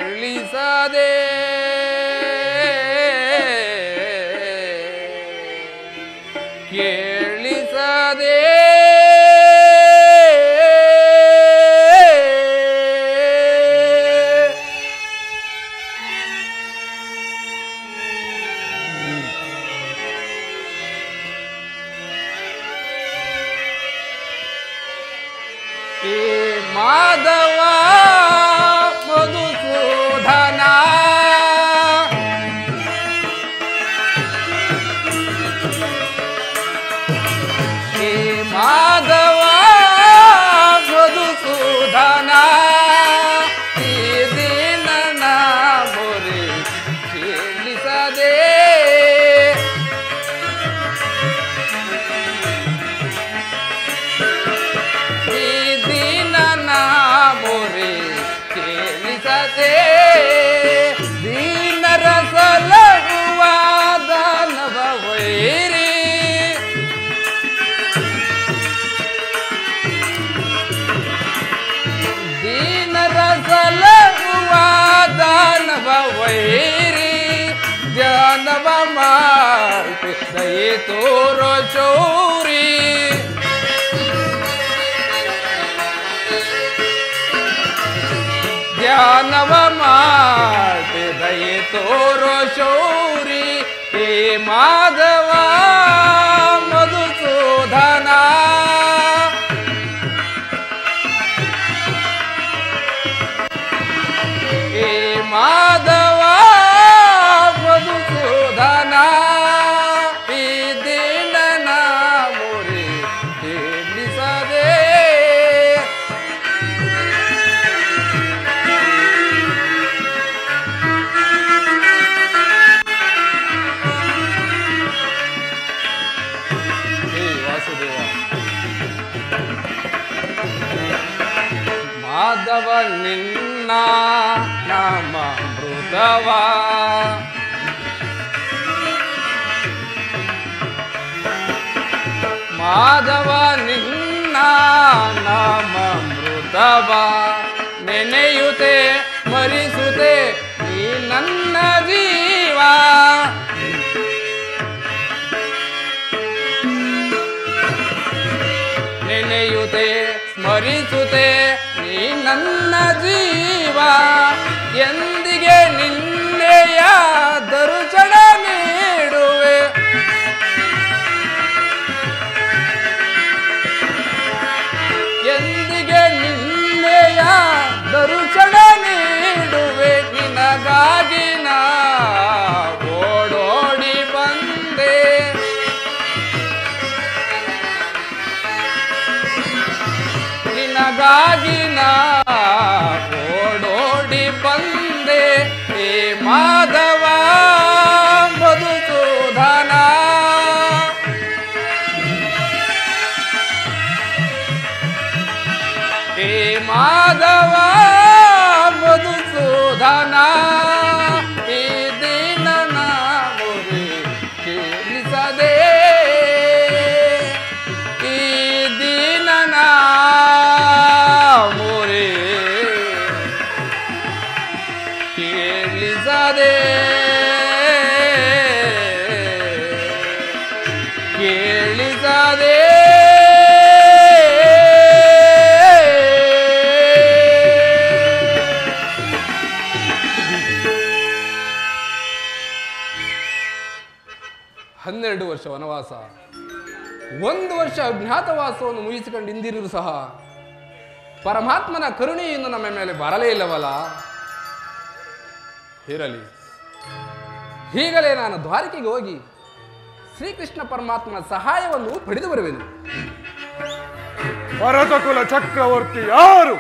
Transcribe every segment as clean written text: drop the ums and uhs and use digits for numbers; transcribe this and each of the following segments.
ಕೇಳಿಸದೆ ಕೇಳಿಸದೆ ಮಾಧವ ಮಧುಸೂದನ ಮಾಧವ ಮಧುಸೂದನ ಈ ದಿನ ಮೊರೆ ಕೇಳಿಸದೆ ದೀನರ ಸಲಹುವ ದಾನವ ವೈರಿ ದೀನರ ಸಲಹುವ ದಾನವ ವೈರಿ ಧ್ಯಾನವ ಮಾಡಿ ದಯೆ ತೋರೋ ಚೌರಿ ಧ್ಯಾನವ ಮಾಡಿ ದಯೆ ತೋರೋ ಶೌರಿ ಹೇ ಮಾಧವ ಮಧುಸೂದನ ಹೇ ಮಾಧವ ಮಧುಸೂದನ ಈ ದಿನ ಮೊರೆ ಕೇಳಿಸದೆ ಮಾಧವ ನಿನ್ನ ನಾಮ ಮೃತವ ಮಾಧವ ನಿನ್ನ ನಾಮ ಮೃತವ ನೆನೆಯುತ್ತೆ ಮರಿಸುತ್ತೆ ನೀ ನನ್ನ ಜೀವ ನೆನೆಯುತ್ತೆ ಸ್ಮರಿಸುತ್ತೆ ನೀ ನನ್ನ ಜೀವ ಎಂದಿಗೆ ನಿನ್ನೆಯ ದರ್ಶನ ನೀಡುವೆ ಎಂದಿಗೆ ನಿನ್ನೆಯ ದರ್ಶನ ನೀಡುವೆ ನಿನಗಾಗಿ ನಾ ಓಡೋಡಿ ಬಂದೆ ನಿನಗಾಗಿ ನಾ ಓಡೋಡಿ ಬಂದೆ ಹೇ ಮಾಧವ ಮಧುಸೂದನ ಹೇ ಮಾಧವ ಮಧುಸೂದನ ಈ ದಿನ ಮೊರೆ ಕೇಳಿಸದೆ ಈ ದಿನ ಮೊರೆ ಕೇಳಿಸದೆ ಕೇಳಿಸದೆ 12 ವರ್ಷ ವನವಾಸ 1 ವರ್ಷ ಅಜ್ಞಾತವಾಸವನ್ನು ಮುಗಿಸಿಕೊಂಡು ಹಿಂದಿರುವುದು ಸಹ ಪರಮಾತ್ಮನ ಕರುಣೆಯಿಂದ ನಮ್ಮ ಮೇಲೆ ಬರಲೇ ಇಲ್ಲವಲ್ಲ. ಇರಲಿ, ಈಗಲೇ ನಾನು ದ್ವಾರಕೆಗೆ ಹೋಗಿ ಶ್ರೀಕೃಷ್ಣ ಪರಮಾತ್ಮನ ಸಹಾಯವನ್ನು ಪಡೆದು ಬರುವೆನು. ಭರತಕುಲ ಚಕ್ರವರ್ತಿ ಯಾರು?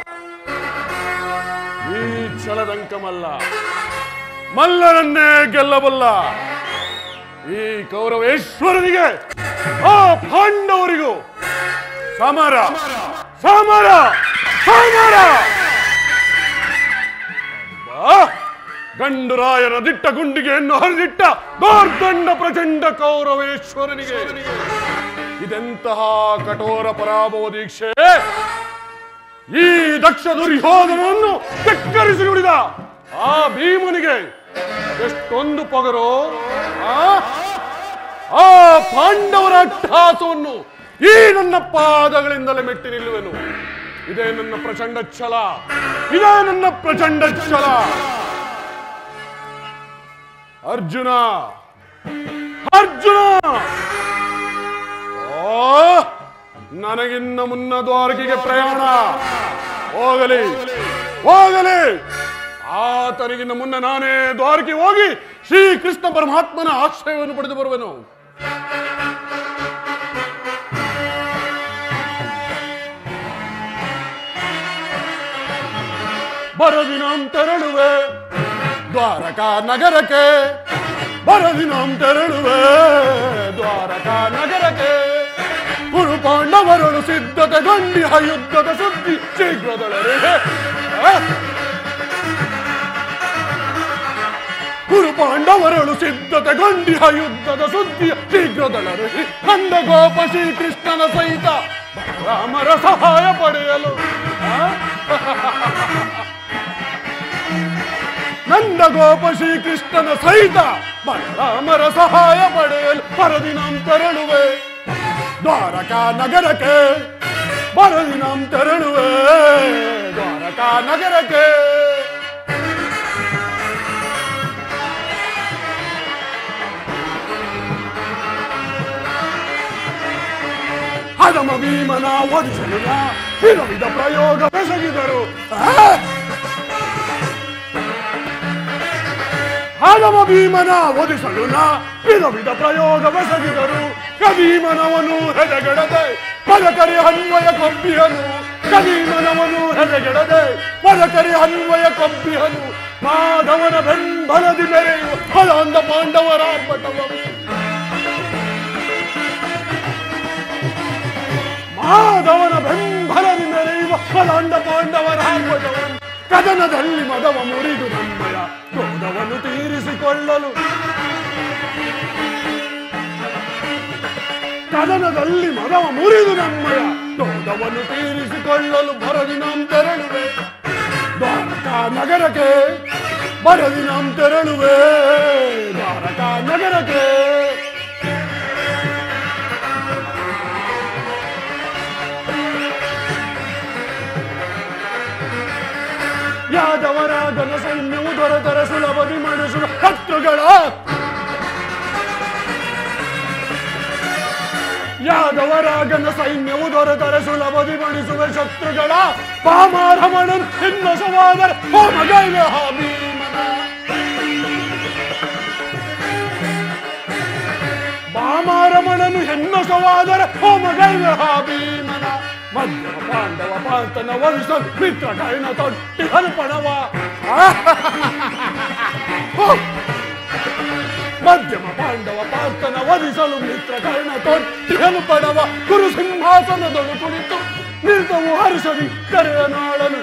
ಈ ಛಲದಂಕಮಲ್ಲ, ಮಲ್ಲರನ್ನೇ ಗೆಲ್ಲಬಲ್ಲ ಈ ಕೌರವೇಶ್ವರನಿಗೆ ಆ ಪಾಂಡವರಿಗೂ ಸಮರ ಸಮರ ಸಮರ. ಗಂಡುರಾಯನ ದಿಟ್ಟ ಗುಂಡಿಗೆಯನ್ನು ಹರಿದಿಟ್ಟ ದೋರ್ದಂಡ ಪ್ರಚಂಡ ಕೌರವೇಶ್ವರನಿಗೆ ಇದೆಂತಹ ಕಠೋರ ಪರಾಭವ ದೀಕ್ಷೆ! ಈ ದಕ್ಷ ದುರ್ಯೋಧನನ್ನು ಧಿಕ್ಕರಿಸಿ ನುಡಿದ ಆ ಭೀಮನಿಗೆ ಎಷ್ಟೊಂದು ಪೊಗರು. ಆ ಪಾಂಡವರ ಅಟ್ಟಹಾಸವನ್ನು ಈ ನನ್ನ ಪಾದಗಳಿಂದಲೇ ಮೆಟ್ಟಿ ನಿಲ್ಲುವೆನು. ಇದೇ ನನ್ನ ಪ್ರಚಂಡ ಛಲ, ಇದೇ ನನ್ನ ಪ್ರಚಂಡ ಛಲ. ಅರ್ಜುನ, ಅರ್ಜುನ, ನನಗಿನ್ನ ಮುನ್ನ ದ್ವಾರಕೆಗೆ ಪ್ರಯಾಣ. ಹೋಗಲಿ, ಹೋಗಲಿ. ಆತನಿಗಿನ್ನ ಮುನ್ನ ನಾನೇ ದ್ವಾರಕೆ ಹೋಗಿ ಶ್ರೀಕೃಷ್ಣ ಪರಮಾತ್ಮನ ಆಶ್ರಯವನ್ನು ಪಡೆದು ಬರುವೆನು. ಬರದಿನಾಂ ತೆರಳುವೆ ದ್ವಾರಕಾ ನಗರಕ್ಕೆ, ಬರದಿನಾಂ ತೆರಳುವೆ ದ್ವಾರಕಾ ನಗರಕ್ಕೆ. ಕುರು ಪಾಂಡವರಳು ಸಿದ್ಧತೆಗೊಂಡಿಹ ಯುದ್ಧದ ಸುದ್ದಿ ಶೀಘ್ರದೊಳಗೆ. ಕುರು ಪಾಂಡವರಳು ಸಿದ್ಧತೆಗೊಂಡಿಹ ಯುದ್ಧದ ಸುದ್ದಿಯ ಶೀಘ್ರದೊಳಗೆ. ನಂದ ಗೋಪ ಶ್ರೀಕೃಷ್ಣನ ಸಹಿತ ರಾಮರ ಸಹಾಯ ಪಡೆಯಲು. ನಂದ ಗೋಪ ಶ್ರೀಕೃಷ್ಣನ ಸಹಿತ ರಾಮರ ಸಹಾಯ ಪಡೆಯಲು ಪರದಿನಾಂ ತೆರಳುವೆ ದ್ವಾರಕಾ ನಗರಕ್ಕೆ, ಪರದಿನಾಂ ತೆರಳುವೆ ದ್ವಾರಕಾ ನಗರಕ್ಕೆ. ಹದಮ ಭೀಮನ ಒದಿಸಲು ವಿಧ ಪ್ರಯೋಗ ಬೆಸಗಿದರು. ಹದಮ ಭೀಮನ ಒದಿಸಲು ವಿಧ ಪ್ರಯೋಗ ಬೆಸಗಿದರು. ಕದೀಮನವನು ಹೆದೆಗೆಡದೆ ಪದಕರಿ ಅನ್ವಯ ಕೊಬ್ಬಿಹನು. ಕದೀಮನವನು ಹೆದೆಗೆಡದೆ ಪದಕರಿ ಅನ್ವಯ ಕೊಬ್ಬಿಹನು. ಮಾಧವನ ಬೆಂಬಲದಿ ಮೆರೆಯುವ ಫಲಾಂಧ ಪಾಂಡವರ ಆರ್ಭಟವನು. ಮಾಧವನ ಬೆಂಬಲದಿ ಮೆರೆಯುವ ಫಲಾಂಧ ಪಾಂಡವರ ಆರ್ಭಟವನು. ಕದನದಲ್ಲಿ ಮದವ ಮುರಿದು ನಮ್ಮಯ ಕ್ರೋಧವನ್ನು ತೀರಿಸಿಕೊಳ್ಳಲು. ಕದನದಲ್ಲಿ ಮದವ ಮುರಿದು ನಮ್ಮಯ ಕ್ರೋಧವನ್ನು ತೀರಿಸಿಕೊಳ್ಳಲು ಬರದಿನಾಂ ತೆರಳುವೆ ದ್ವಾರಕಾ ನಗರಕ್ಕೆ, ಬರದಿನಾಂ ತೆರಳುವೆ ದ್ವಾರಕಾ ನಗರಕ್ಕೆ. ಯಾದವರಾಗನ ಸೈನ್ಯವು ದೊರೆತರ ಸುಲಭದಿ ಮಣಿಸುವ ಶತ್ರುಗಳ. ಯಾದವರಾಗನ ಸೈನ್ಯವು ದೊರೆತರ ಸುಲಭದಿ ಮಣಿಸುವ ಶತ್ರುಗಳ. ಪಾಮಾರಮಣನ್ ಹಿನ್ನಸವಾದರ ಹೋಮಗೈವೆ ಭೀಮನ. ಪಾಮಾರಮಣನು ಹೆನ್ನಸವಾದರ ಹೋಮಗೈವೆ ಭೀಮನ. ಮಧ್ಯಮ ಪಾಂಡವ ಪಾರ್ಥನ ವರಿಸಲು ಮಿತ್ರ ಕೈನ ತೊಟ್ಟಿ ಹಲ್ಪಣವ. ಮಧ್ಯಮ ಪಾಂಡವ ಪಾರ್ಥನ ವರಿಸಲು ಮಿತ್ರ ಕರ್ಣ ತೊಟ್ಟಿ ಹಲ್ಪಣವ. ಕುರು ಸಿಂಹಾಸನದೊಳು ಕುಳಿತು ನಿರ್ತವು ಹರ್ಷದಿ ಕರೆಯ ನಾಳನು.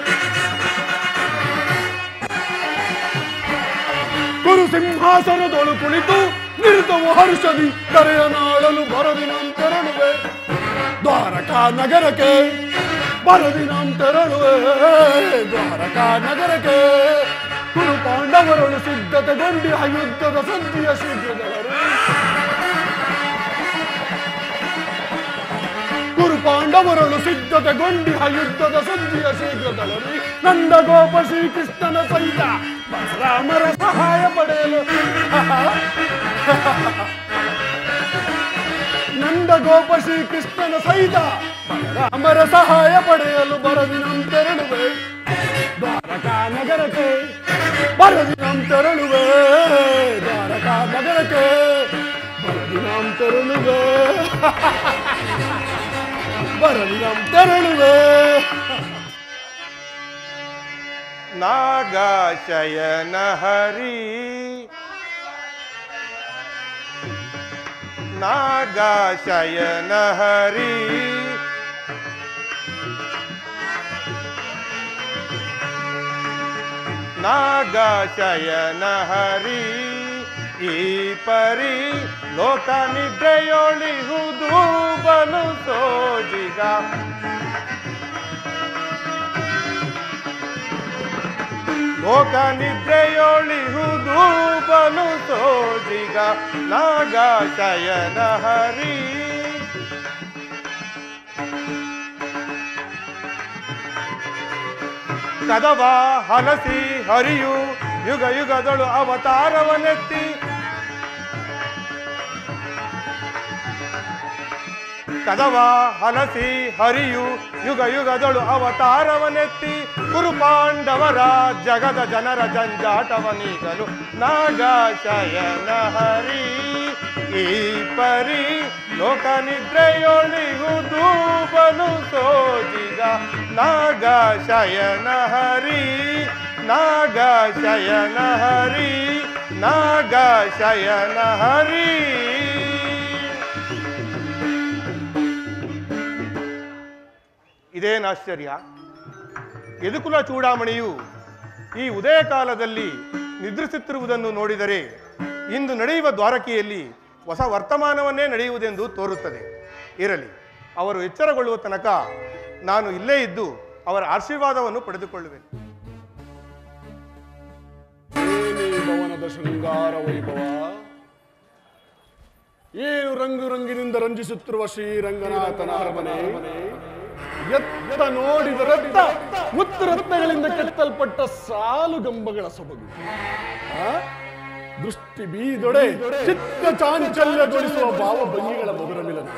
ಕುರು ಸಿಂಹಾಸನದೊಳು ಕುಳಿತು ನಿರ್ತವು ಹರ್ಷದಿ ಕರೆಯ ನಾಳಲು ಬರದಿನಾಂ ತೆರಳುವೆ ದ್ವಾರಕಾ ನಗರಕ್ಕೆ, ಬರದಿನಾಂ ತೆರಳುವೆ ದ್ವಾರಕಾ ನಗರಕ್ಕೆ. ಕುರು ಪಾಂಡವರಳು ಸಿದ್ಧತೆಗೊಂಡಿಹ ಯುದ್ಧದ ಸುದ್ದಿಯ ಶೀಘ್ರದೊಳಗೆ. ಕುರು ಪಾಂಡವರಳು ಸಿದ್ಧತೆಗೊಂಡಿಹ ಯುದ್ಧದ ಸುದ್ದಿಯ ಶೀಘ್ರದೊಳಗೆ. ನಂದ ಗೋಪ ಶ್ರೀಕೃಷ್ಣನ ಸಹಿತ ರಾಮರ ಸಹಾಯ ಪಡೆಯಲು. ನಂದ ಗೋಪ ಶ್ರೀಕೃಷ್ಣನ ಸಹಿತ ರಾಮರ ಸಹಾಯ ಪಡೆಯಲು ಬರದಿನಾಂ ತೆರಳುವೆ ದ್ವಾರಕಾ ನಗರಕ್ಕೆ, ಬರದಿನಾಂ ತೆರಳುವೆ ದ್ವಾರಕಾ ನಗರಕ್ಕೆ. ಬರದಿನಾಂ ತೆರಳುವೆ ಬರದಿನಾಂ ತೆರಳುವೆ. ನಾಗಶಯನ ಹರಿ, ನಾಗಶಯನ ಹರಿ. ನಾಗಶಯನ ಹರಿ ಈ ಪರಿ ಲೋಕ ನಿದ್ರೆಯೊಳಿಹುದು ಬಲು ಸೋಜಿಗ. ಲೋಕ ನಿದ್ರೆಯೊಳಿಹುದು ಬಲು ಸೋಜಿಗ ನಾಗ ಶಯನ ಹರಿ. ಕದವ ಹಲಸಿ ಹರಿಯು ಯುಗ ಯುಗದಳು ಅವತಾರವನೆತ್ತಿ ಕದವ ಹಲಸಿ ಹರಿಯು ಯುಗ ಯುಗದಳು ಅವತಾರವನೆತ್ತಿ ಕುರುಪಾಂಡವರ ಜಗದ ಜನರ ಜಂಜಾಟವನೀಗಲು ನಾಗ ಶಯನ ಹರಿ. ಈ ಪರಿ ಲೋಕ ನಿದ್ರೆಯೊಳಿಹುದು ಬಲು ಸೋಜಿಗ ನಾಗ ಶಯನ ಹರಿ. ನಾಗ ಶಯನ ಹರಿ. ನಾಗ ಶಯನ ಹರಿ. ಇದೇನು ಆಶ್ಚರ್ಯ! ಯದುಕುಲ ಚೂಡಾಮಣಿಯು ಈ ಉದಯ ಕಾಲದಲ್ಲಿ ನಿದ್ರಿಸುತ್ತಿರುವುದನ್ನು ನೋಡಿದರೆ ಇಂದು ನಡೆಯುವ ದ್ವಾರಕೆಯಲ್ಲಿ ಹೊಸ ವರ್ತಮಾನವನ್ನೇ ನಡೆಯುವುದೆಂದು ತೋರುತ್ತದೆ. ಇರಲಿ, ಅವರು ಎಚ್ಚರಗೊಳ್ಳುವ ತನಕ ನಾನು ಇಲ್ಲೇ ಇದ್ದು ಅವರ ಆಶೀರ್ವಾದವನ್ನು ಪಡೆದುಕೊಳ್ಳುವೆನು. ಭವನದ ಶೃಂಗಾರ ವೈಭವ, ಏನು ರಂಗು ರಂಗಿನಿಂದ ರಂಜಿಸುತ್ತಿರುವ ಶ್ರೀರಂಗನಾಥನ ಅರಮನೆ. ಎತ್ತ ನೋಡಿದರತ್ತ ಮುತ್ತುರತ್ನಗಳಿಂದ ಕೆತ್ತಲ್ಪಟ್ಟ ಸಾಲುಗಂಬಗಳ ಸೊಬಗು, ದೃಷ್ಟಿ ಬೀದೊಡೆ ಚಿತ್ತ ಚಾಂಚಲ್ಯಗೊಳಿಸುವ ಭಾವಭಂಗಿಗಳ ಮಧುರ ಮಿಲನ,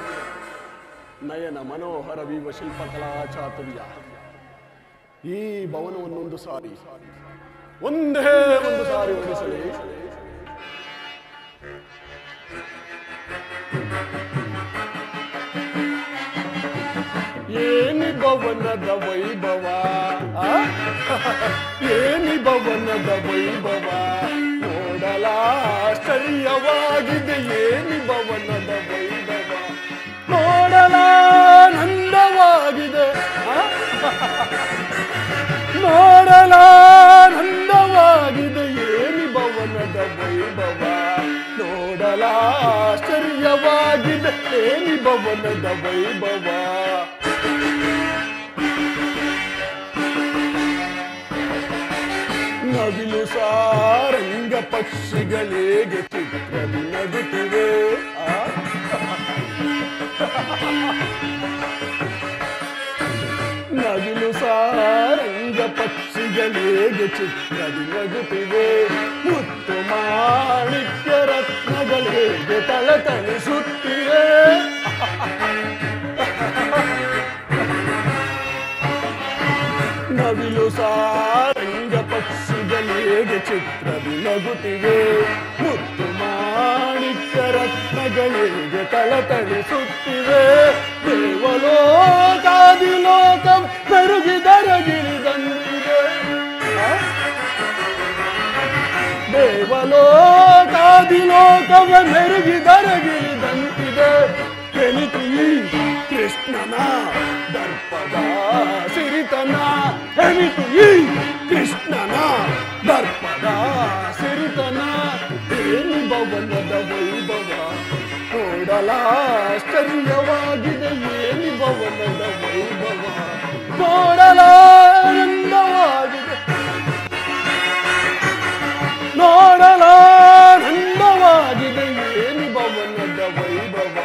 ನಯನ ಮನೋಹರ ವೀವ ಶಿಲ್ಪಕಲಾ ಚಾತುರ್ಯ. ಈ ಭವನವನ್ನು ಒಂದೇ ಒಂದು ಸಾರಿ ಓಡಿಸಲಿ. ಏನಿ ಭವನದ ವೈಭವ, ಏನಿ ಭವನದ ವೈಭವ, ನೋಡಲಾಶ್ಚರ್ಯವಾಗಿದೆ. ಏನಿ ಭವನದ ವೈಭವ, ನೋಡಲಾನಂದವಾಗಿದೆ. ನೋಡಲಾನಂದವಾಗಿದೆ. ಏನಿ ಭವನದ ವೈಭವ, ನೋಡಲಾಶ್ಚರ್ಯವಾಗಿದೆ. ಏನಿ ಭವನದ ವೈಭವ. ನವಿಲು ಸಾರಂಗ ಪಕ್ಷಿಗಳಿಗೆ ಚಿತ್ರದಿ ನಗುತ್ತಿವೆ. ನವಿಲು ಸಾರಂಗ ಪಕ್ಷಿಗಳಿಗೆ ಚಿತ್ರದಿ ನಗುತ್ತಿವೆ. ಮುತ್ತು ಮಾಣಿಕ್ಯ ರತ್ನಗಳಿಗೆ ತಳತಳಿಸುತ್ತಿವೆ. ನವಿಲು ಸಾರಂಗ ಪಕ್ಷಿಗಳಿಗೆ ಚಿತ್ರದಿ ನಗುತ್ತಿವೆ. ಮುತ್ತು ಮಾಣಿಕ್ಯ ರತ್ನಗಳಿಗೆ ತಳತಳಿಸುತ್ತಿವೆ. ದೇವಲೋಕಾದಿಲೋಕ ಮೆರುಗಿದರಗಿಳಿದಂತಿದೆ. ದೇವಲೋಕಾದಿಲೋಕವ ಮೆರುಗಿದರಗಿಳಿದಂತಿದೆ. ಎನಿತು ಈ ಕೃಷ್ಣನ ದರ್ಪದ ಸಿರಿತನ. ಎನಿತು ಈ ಕೃಷ್ಣನ ದರ್ಪದ ಸಿರಿತನ. ಏನಿ ಭವನದ ವೈಭವ, ನೋಡಲಾಶ್ಚರ್ಯವಾಗಿದೆ. ಏನಿ ಭವನದ ವೈಭವ, ನೋಡಲಾನಂದವಾಗಿದೆ. ನೋಡಲಾನಂದವಾಗಿದೆ. ಏನಿ ಭವನದ ವೈಭವ,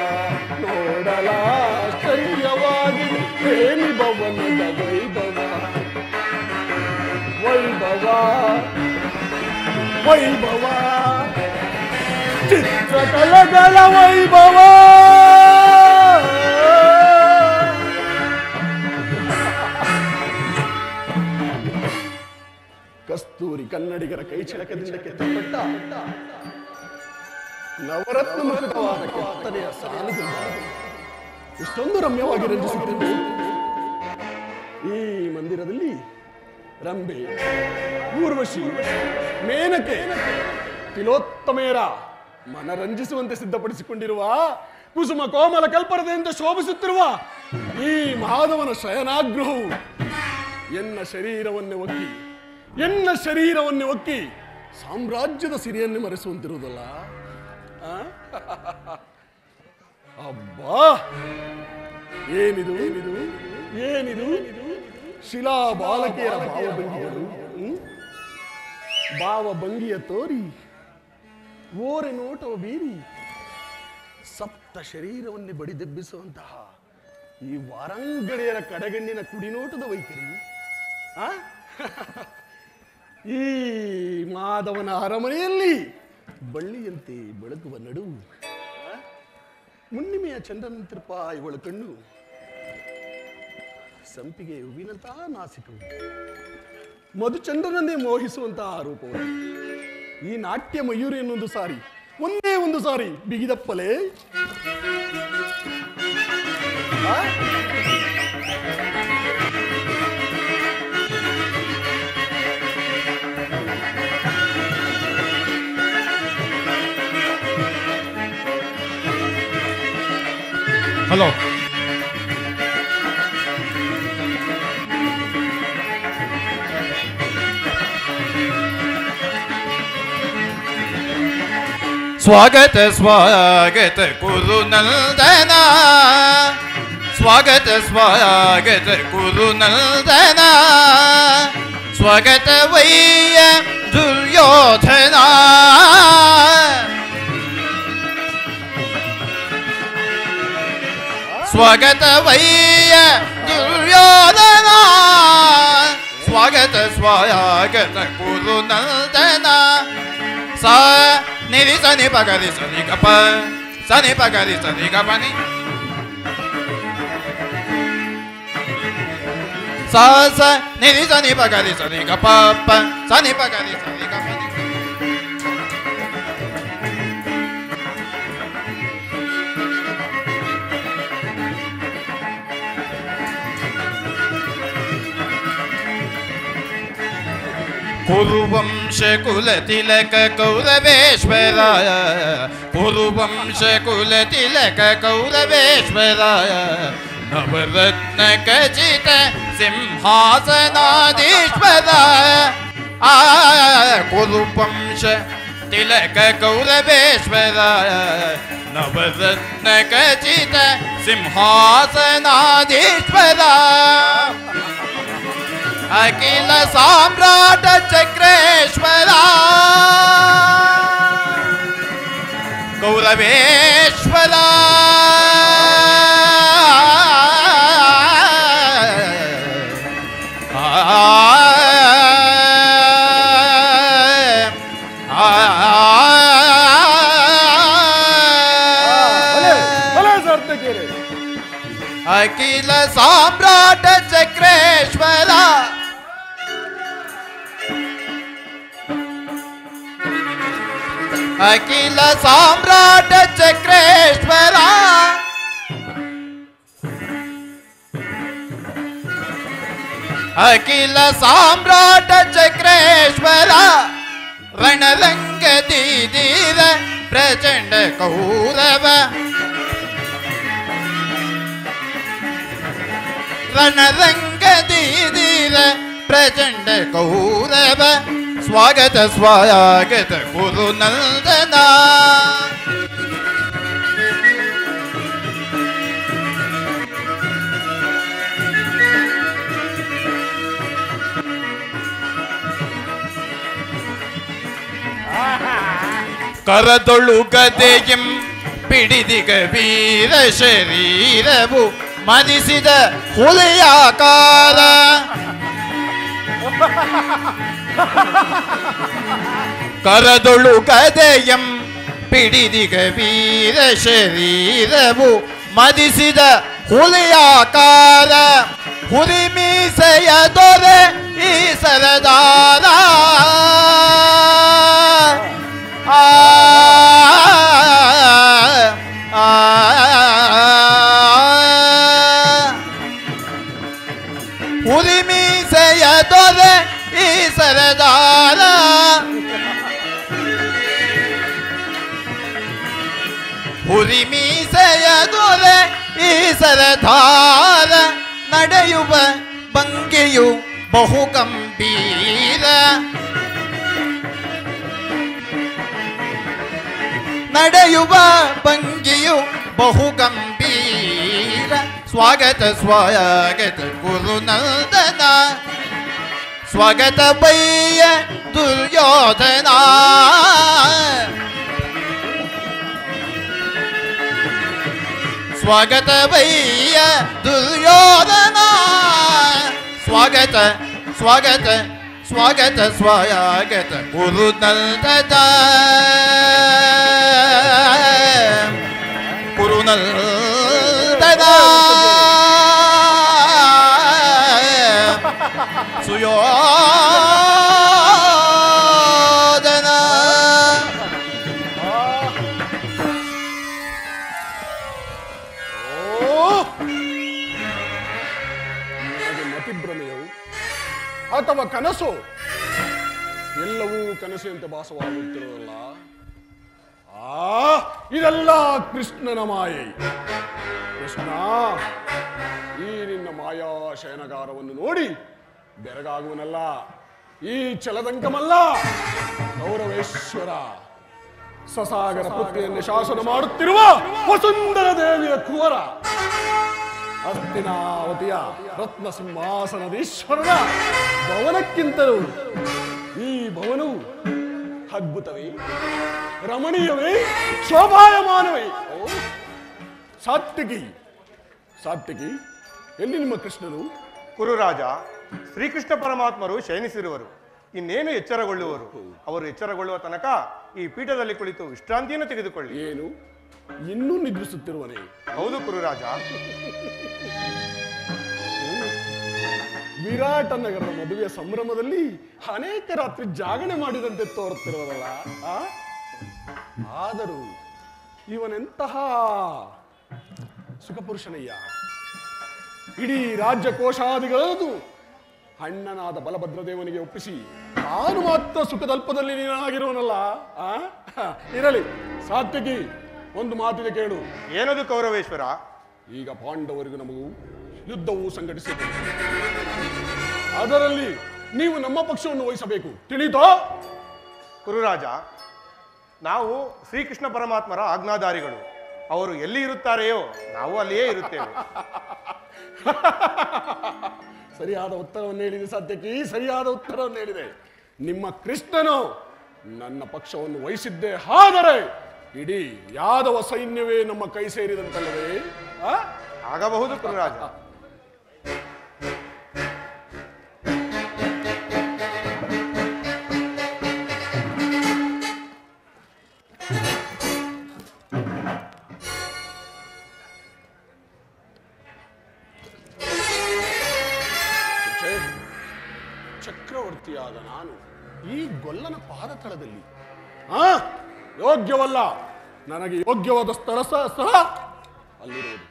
ನೋಡಲಾಶ್ಚರ್ಯವಾಗಿದೆ. ಏನಿ ಭವನದ ವೈಭವ. ವೈಭವ ವೈಭವ, ಚಿತ್ರಕಲೆಗಳ ವೈಭವ. ಕಸ್ತೂರಿ ಕನ್ನಡಿಗರ ಕೈ ಚಿಳಕದಿಂದ ಕೆತ್ತಲ್ಪಟ್ಟ ನವರತ್ನ ಮುಖಿತವಾದ ಕೆತ್ತನೆಯ ಸಾಲುಗಳು ಇಷ್ಟೊಂದು ರಮ್ಯವಾಗಿ ರಂಜಿಸುತ್ತಿದ್ದು. ಈ ಮಂದಿರದಲ್ಲಿ ರಂಬೆ, ಊರ್ವಶಿ, ಮೇನಕೆ, ತಿಲೋತ್ತಮೆಯರ ಮನರಂಜಿಸುವಂತೆ ಸಿದ್ಧಪಡಿಸಿಕೊಂಡಿರುವ ಕುಸುಮ ಕೋಮಲ ಕಲ್ಪರದಿಂದ ಶೋಭಿಸುತ್ತಿರುವ ಈ ಮಾಧವನ ಶಯನಾಗೃಹವು ಎನ್ನ ಶರೀರವನ್ನೇ ಒಕ್ಕಿ ಸಾಮ್ರಾಜ್ಯದ ಸಿರಿಯನ್ನೇ ಮರೆಸುವಂತಿರುವುದಲ್ಲ. ಅಬ್ಬಾ, ಏನಿದು ಶಿಲಾ ಬಾಲಕಿಯರ ಭಾವಭಂಗಿಗಳು, ಭಾವ ಭಂಗಿಯ ತೋರಿ ಓರೆ ನೋಟವ ಬೀರಿ ಸಪ್ತ ಶರೀರವನ್ನೇ ಬಡಿದೆಬ್ಬಿಸುವಂತಹ ಈ ವಾರಂಗಡೆಯರ ಕಡೆಗಣ್ಣಿನ ಕುಡಿನೋಟದ ವೈಖರಿ ಆ? ಈ ಮಾಧವನ ಅರಮನೆಯಲ್ಲಿ ಬಳ್ಳಿಯಂತೆ ಬೆಳಗುವ ನಡುವು, ಮುನ್ನಿಮೆಯ ಚಂದ್ರನಂತಿರ್ಪ ಇವಳ ಕಣ್ಣು, ಸಂಪಿಗೆ ಹೂವಿನಂತಹ ನಾಸಿಕವು, ಮಧುಚಂದ್ರನನ್ನೇ ಮೋಹಿಸುವಂತಹ ರೂಪವು, ಈ ನಾಟ್ಯ ಮಯೂರಿ ಎನ್ನುವುದು ಸಾರಿ, ಒಂದೇ ಒಂದು ಸಾರಿ ಬಿಗಿದಪ್ಪಲೇ. ಹಲೋ, ಸ್ವಾಗತ ಸ್ವಾಗತ ಕುರುನಂದನ, ಸ್ವಾಗತ ಸ್ವಾಗತ ಕುರುನಂದನ, ಸ್ವಾಗತ ವೈಯ ದುರ್ಯೋಧನ, ಸ್ವಾಗತ ವೈಯ ದುರ್ಯೋಧನ, ಸ್ವಾಗತ ಸ್ವಾಗತ ಕುರುನಂದನ. ಸ ನಿರಿ ಸನಿ ಪಗರಿ ಸನಿ ಗಪ, ಸನಿ ಪಗರಿ ಸನಿ ಗಪನಿ, ಸ ಸ ನಿರಿ ಸನಿ ಪಗರಿ ಸನಿ ಗಪ, ಸನಿ ಪಗರಿ ಸನಿ ಗಪನಿ. ಕುರುವಂಶ ಕುಲ ತಿಲಕ ಕೌರವೇಶ್ವರಾಯ, ಕುರುವಂಶ ಕುಲ ತಿಲಕ ಕೌರವೇಶ್ವರಾಯ, ನವರತ್ನ ಖಚಿತ ಸಿಂಹಾಸನಾಧೀಶ್ವರಾಯ. ಕುರುವಂಶ ತಿಲಕ ಕೌರವೇಶ್ವರಾಯ, ನವರತ್ನ ಖಚಿತ ಸಿಂಹಾಸನಾಧೀಶ್ವರಾಯ. ಅಖಿಲ ಸಾಮ್ರಾಟ ಚಕ್ರೇಶ್ವರ ಕೌರವೇಶ್ವರ, ಅಖಿಲ ಸಾಮ್ರಾಟ ಚಕ್ರೇಶ್ವರ, ಅಖಿಲ ಸಾಮ್ರಾಟ ಚಕ್ರೇಶ್ವರ, ಅಖಿಲ ಸಾಮ್ರಾಟ ಚಕ್ರೇಶ್ವರ. ರಣರಂಗದೀರ ಪ್ರಚಂಡ ಕೌರವ, ರಣರಂಗದೀರ ಪ್ರಚಂಡ ಕೌರವ, ಸ್ವಾಗತ ಸ್ವಾಗತ ಕುರುನಂದನ. ಕರದೊಳು ಗದೆಯಂ ಪಿಡಿದಿಗ ವೀರ ಶರೀರವು ಮದಿಸಿದ ಹುಲಿಯಾಕಾರ, ಕರದೊಳು ಗದೆಯಂ ಪಿಡಿದಿಗ ವೀರ ಶರೀರವು ಮದಿಸಿದ ಹುಲಿಯಾಕಾರ, ಹುಲಿ ಮೀಸೆಯ ದೊರೆ ಈ ಸರದಾರ. ಹುಲಿ ಮೀಸೆಯ ದೊರೆ ಈ ಸರದಾರ, ಹುಲಿ ಮೀಸೆಯ ದೊರೆ ಈ ಸರದಾರ. ನಡೆಯುವ ಭಂಗಿಯು ಬಹು ಗಂಭೀರ, ನಡೆಯುವ ಭಂಗಿಯು ಬಹು ಗಂಭೀರ. ಸ್ವಾಗತ ಸ್ವಾಗತ ಗುರುನಂದನ, ಸ್ವಗತವಯ್ಯ ದುರ್ಯೋಧನ ಸ್ವಾಗತವಯ್ಯ ದುರ್ಯೋಧನ ಸ್ವಾಗತ ಸ್ವಾಗತ ಸ್ವಾಗತ ಸ್ವಾಗತ ಕುರುನಲ್ದದ ಕುರುನಲ್ದದ ಸುಯೋಧನ ಮತಿಭ್ರಮೆಯು ಅಥವಾ ಕನಸು ಎಲ್ಲವೂ ಕನಸಿನಂತೆ ಭಾಸವಾಗುತ್ತಿರೋದಲ್ಲ ಇದೆಲ್ಲ ಕೃಷ್ಣನ ಮಾಯೆ. ಕೃಷ್ಣ, ಈ ನಿನ್ನ ಮಾಯಾ ಶಯನಗಾರವನ್ನು ನೋಡಿ ಬೆರಗಾಗುವನಲ್ಲ, ಈ ಚಲದಂಕಮಲ್ಲ, ಗೌರವೇಶ್ವರ ಸಸಾಗರ ಪುತ್ರಿಯನ್ನು ಶಾಸನ ಮಾಡುತ್ತಿರುವ ವಸುಂಧರ ದೇವಿಯ ಕುವರ, ಹಸ್ತಿನಾವತಿಯ ರತ್ನ ಸಿಂಹಾಸನದೀಶ್ವರನ ಭವನಕ್ಕಿಂತಲೂ ಈ ಭವನವು ಅದ್ಭುತವೇ, ರಮಣೀಯವೇ, ಶೋಭಾಯಮಾನವೇ. ಸಾತ್ವಿಕಿ ಸಾತ್ವಿಕಿ, ಎಲ್ಲಿ ನಿಮ್ಮ ಕೃಷ್ಣನು? ಕುರುರಾಜ, ಶ್ರೀಕೃಷ್ಣ ಪರಮಾತ್ಮರು ಶಯನಿಸಿರುವರು, ಇನ್ನೇನು ಎಚ್ಚರಗೊಳ್ಳುವರು. ಅವರು ಎಚ್ಚರಗೊಳ್ಳುವ ತನಕ ಈ ಪೀಠದಲ್ಲಿ ಕುಳಿತು ವಿಶ್ರಾಂತಿಯನ್ನು ತೆಗೆದುಕೊಳ್ಳಿ. ಏನು, ಇನ್ನೂ ನಿದ್ರಿಸುತ್ತಿರುವನೇ? ಹೌದು ಕುರುರಾಜ. ವಿರಾಟ ನಗರದ ಮದುವೆಯ ಸಂಭ್ರಮದಲ್ಲಿ ಅನೇಕ ರಾತ್ರಿ ಜಾಗರಣೆ ಮಾಡಿದಂತೆ ತೋರುತ್ತಿರುವುದಲ್ಲ. ಆದರೂ ಇವನೆಂತಹ ಸುಖಪುರುಷನಯ್ಯ. ಇಡೀ ರಾಜ್ಯ ಕೋಶಾದಿಗಳದು ಅಣ್ಣನಾದ ಬಲಭದ್ರದೇವನಿಗೆ ಒಪ್ಪಿಸಿ ತಾನು ಮಾತ್ರ ಸುಖದಲ್ಪದಲ್ಲಿ ನೀನಾಗಿರುವನಲ್ಲ. ಇರಲಿ ಸಾತ್ವಿಕಿ, ಒಂದು ಮಾತಿದೆ ಕೇಳು. ಏನದು ಕೌರವೇಶ್ವರ? ಈಗ ಪಾಂಡವರಿಗೂ ನಮಗೂ ಯುದ್ಧವು ಸಂಘಟಿಸಿದೆ. ಅದರಲ್ಲಿ ನೀವು ನಮ್ಮ ಪಕ್ಷವನ್ನು ವಹಿಸಬೇಕು, ತಿಳಿತೋ? ಕುರುರಾಜ, ನಾವು ಶ್ರೀಕೃಷ್ಣ ಪರಮಾತ್ಮರ ಆಜ್ಞಾಧಾರಿಗಳು. ಅವರು ಎಲ್ಲಿ ಇರುತ್ತಾರೆಯೋ ನಾವು ಅಲ್ಲಿಯೇ ಇರುತ್ತೇವೆ. ಸರಿಯಾದ ಉತ್ತರವನ್ನು ಹೇಳಿದೆ ಸತ್ಯಕ್ಕೆ, ಸರಿಯಾದ ಉತ್ತರವನ್ನು ಹೇಳಿದೆ. ನಿಮ್ಮ ಕೃಷ್ಣನು ನನ್ನ ಪಕ್ಷವನ್ನು ವಹಿಸಿದ್ದೇ ಆದರೆ ಇಡೀ ಯಾದವ ಸೈನ್ಯವೇ ನಮ್ಮ ಕೈ ಸೇರಿದಂತಲ್ಲವೇ? ಆಗಬಹುದು ಕುರುರಾಜ. ಚಕ್ರವರ್ತಿಯಾದ ನಾನು ಈ ಗೊಲ್ಲನ ಪಾದತಳದಲ್ಲಿ ಯೋಗ್ಯವಲ್ಲ. ನನಗೆ ಯೋಗ್ಯವಾದ ಸ್ಥಳ ಸಹ ಅಲ್ಲಿರುವುದು.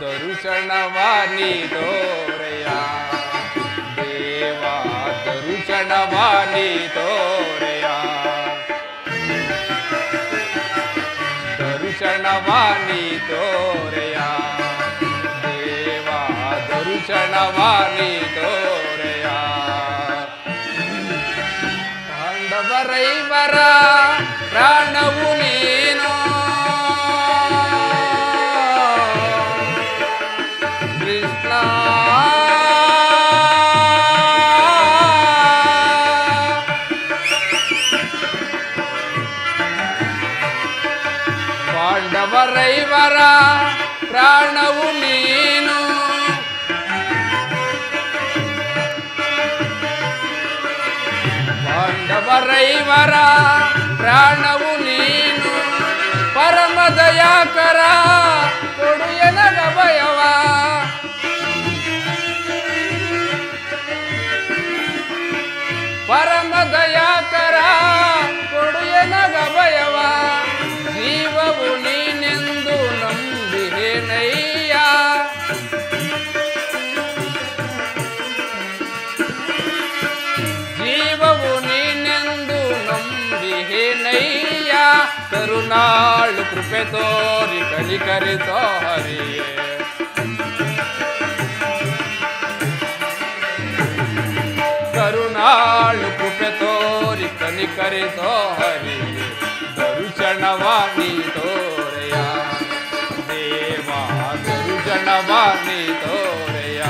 ದರುಶನವಾನಿ ತೋರೆಯ ದೇವಾ, ದರುಶನವಾನಿ ತೋರೆಯ, ದರುಶನವಾನಿ ತೋರೆಯ ದೇವಾ, ದರುಶನವಾನಿ ತೋರೆಯ. ಪಾಂಡವರೈವರ ಪ್ರಾಣವು ನೀನು, ಪಾಂಡವರೈವರ ಪ್ರಾಣವು ನೀನು, ಪಾಂಡವರೈವರ ಪ್ರಾಣವು ನೀನು, ಪರಮ ದಯಾಕರ ಕೊಡು ಎನಗ ಭಯವ, ಪರಮ ದಯಾಕರ ಕೊಡು ಎನಗ ಭಯವ, ಜೀವವು ನೀನೆಂದು ನಮ್ಮ ಕರುಣಾಳು ಕೃಪೆ ತೋರಿ ಕನಿಕರಿಸೋ ಹರಿಯೇ ಕರುಣಾಳು ಕೃಪೆ ತೋರಿ ಕನಿಕರಿಸೋ ಹರಿಯೇ ದರುಶನವಾಣಿ ತೋರೆಯ ದೇವಾ ದರುಶನವಾಣಿ ತೋರೆಯ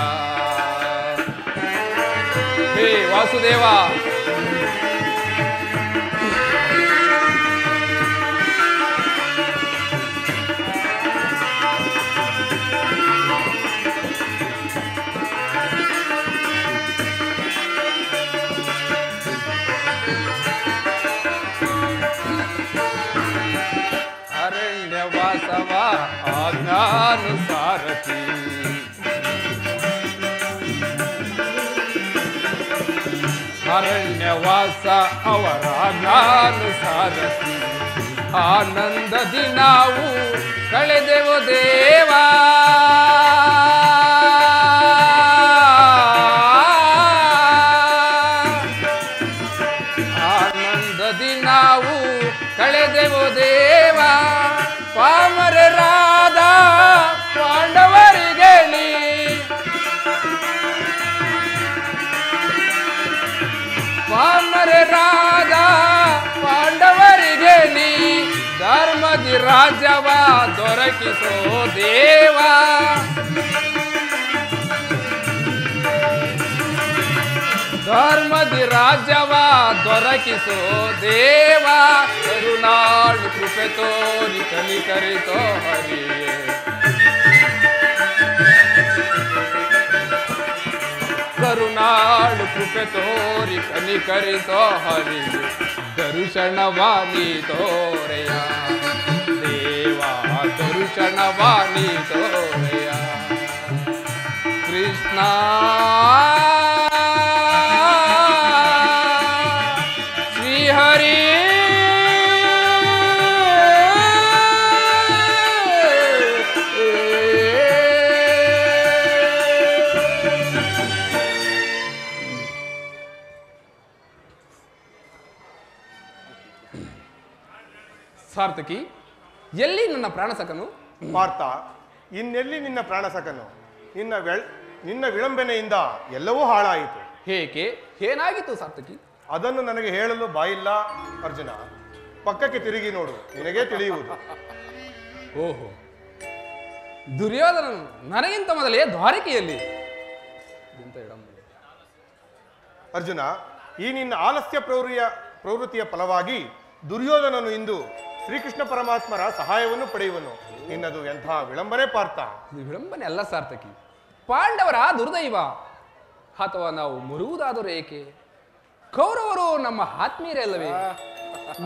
ಹೇ ವಾಸುದೇವ ಅರಣ್ಯವಾಸವ ಆಜ್ಞಾನುಸಾರತಿ ಅರಣ್ಯವಾಸ ಅವರ ಆಜ್ಞಾನುಸಾರತಿ ಆನಂದದಿ ನಾವು ಕಳೆದೆವು ದೇವಾ ಆನಂದದಿ ನಾವು ಕಳೆದೆವು ದೇವ ಪಾಮರರಾದ ಪಾಂಡವರಿಗೆ ನೀ ಪಾಮರರಾದ ಪಾಂಡವರಿಗೆ ನೀ ಧರ್ಮದಿ ರಾಜ್ಯವ ದೊರಕಿಸೋ ದೇವ ಧರ್ಮದಿ ರಾಜ್ಯವ ದೊರಕಿಸೋ ದೇವ ಕರುಣಾಳು ಕೃಪೆ ತೋರಿ ಕನಿಕರಿಸೋ ಹರಿಯೇ ಕರುಣಾಳು ಕೃಪೆ ತೋರಿ ಕನಿಕರಿಸೋ ಹರಿಯೇ ದರುಶನವಾಣಿ ತೋರೆಯ ದೇವಾ ದರುಶನವಾಣಿ ತೋರೆಯ ಕೃಷ್ಣ ಶ್ರೀಹರಿ ಸಾರ್ಥಕಿ, ಎಲ್ಲಿ ನನ್ನ ಪ್ರಾಣಸಕನು? ಪಾರ್ಥ, ಇನ್ನೆಲ್ಲಿ ನಿನ್ನ ಪ್ರಾಣಸಕನು? ನಿನ್ನ ವಿಳಂಬನೆಯಿಂದ ಎಲ್ಲವೂ ಹಾಳಾಯಿತು. ಹೇಗೆ? ಏನಾಗಿತ್ತು ಸಾರ್ಥಕಿ? ಅದನ್ನು ನನಗೆ ಹೇಳಲು ಬಾಯಿಲ್ಲ ಅರ್ಜುನ. ಪಕ್ಕಕ್ಕೆ ತಿರುಗಿ ನೋಡು, ನಿನಗೇ ತಿಳಿಯುವುದು. ಓಹೋ, ದುರ್ಯೋಧನನು ನನಗಿಂತ ಮೊದಲೇ ದ್ವಾರಕೆಯಲ್ಲಿ. ಅರ್ಜುನ, ಈ ನಿನ್ನ ಆಲಸ್ಯ ಪ್ರವೃತ್ತಿಯ ಫಲವಾಗಿ ದುರ್ಯೋಧನನು ಇಂದು ಶ್ರೀಕೃಷ್ಣ ಪರಮಾತ್ಮರ ಸಹಾಯವನ್ನು ಪಡೆಯುವನು. ನಿನ್ನದು ಎಂಥ ವಿಳಂಬನೆ ಪಾರ್ಥ. ಇದು ವಿಳಂಬನೆ ಅಲ್ಲ ಸಾರ್ಥಕಿ, ಪಾಂಡವರ ದುರ್ದೈವ. ಅಥವಾ ನಾವು ಮುರುವುದಾದರೂ ಏಕೆ? ಕೌರವರು ನಮ್ಮ ಆತ್ಮೀಯರೇ ಅಲ್ಲವೇ?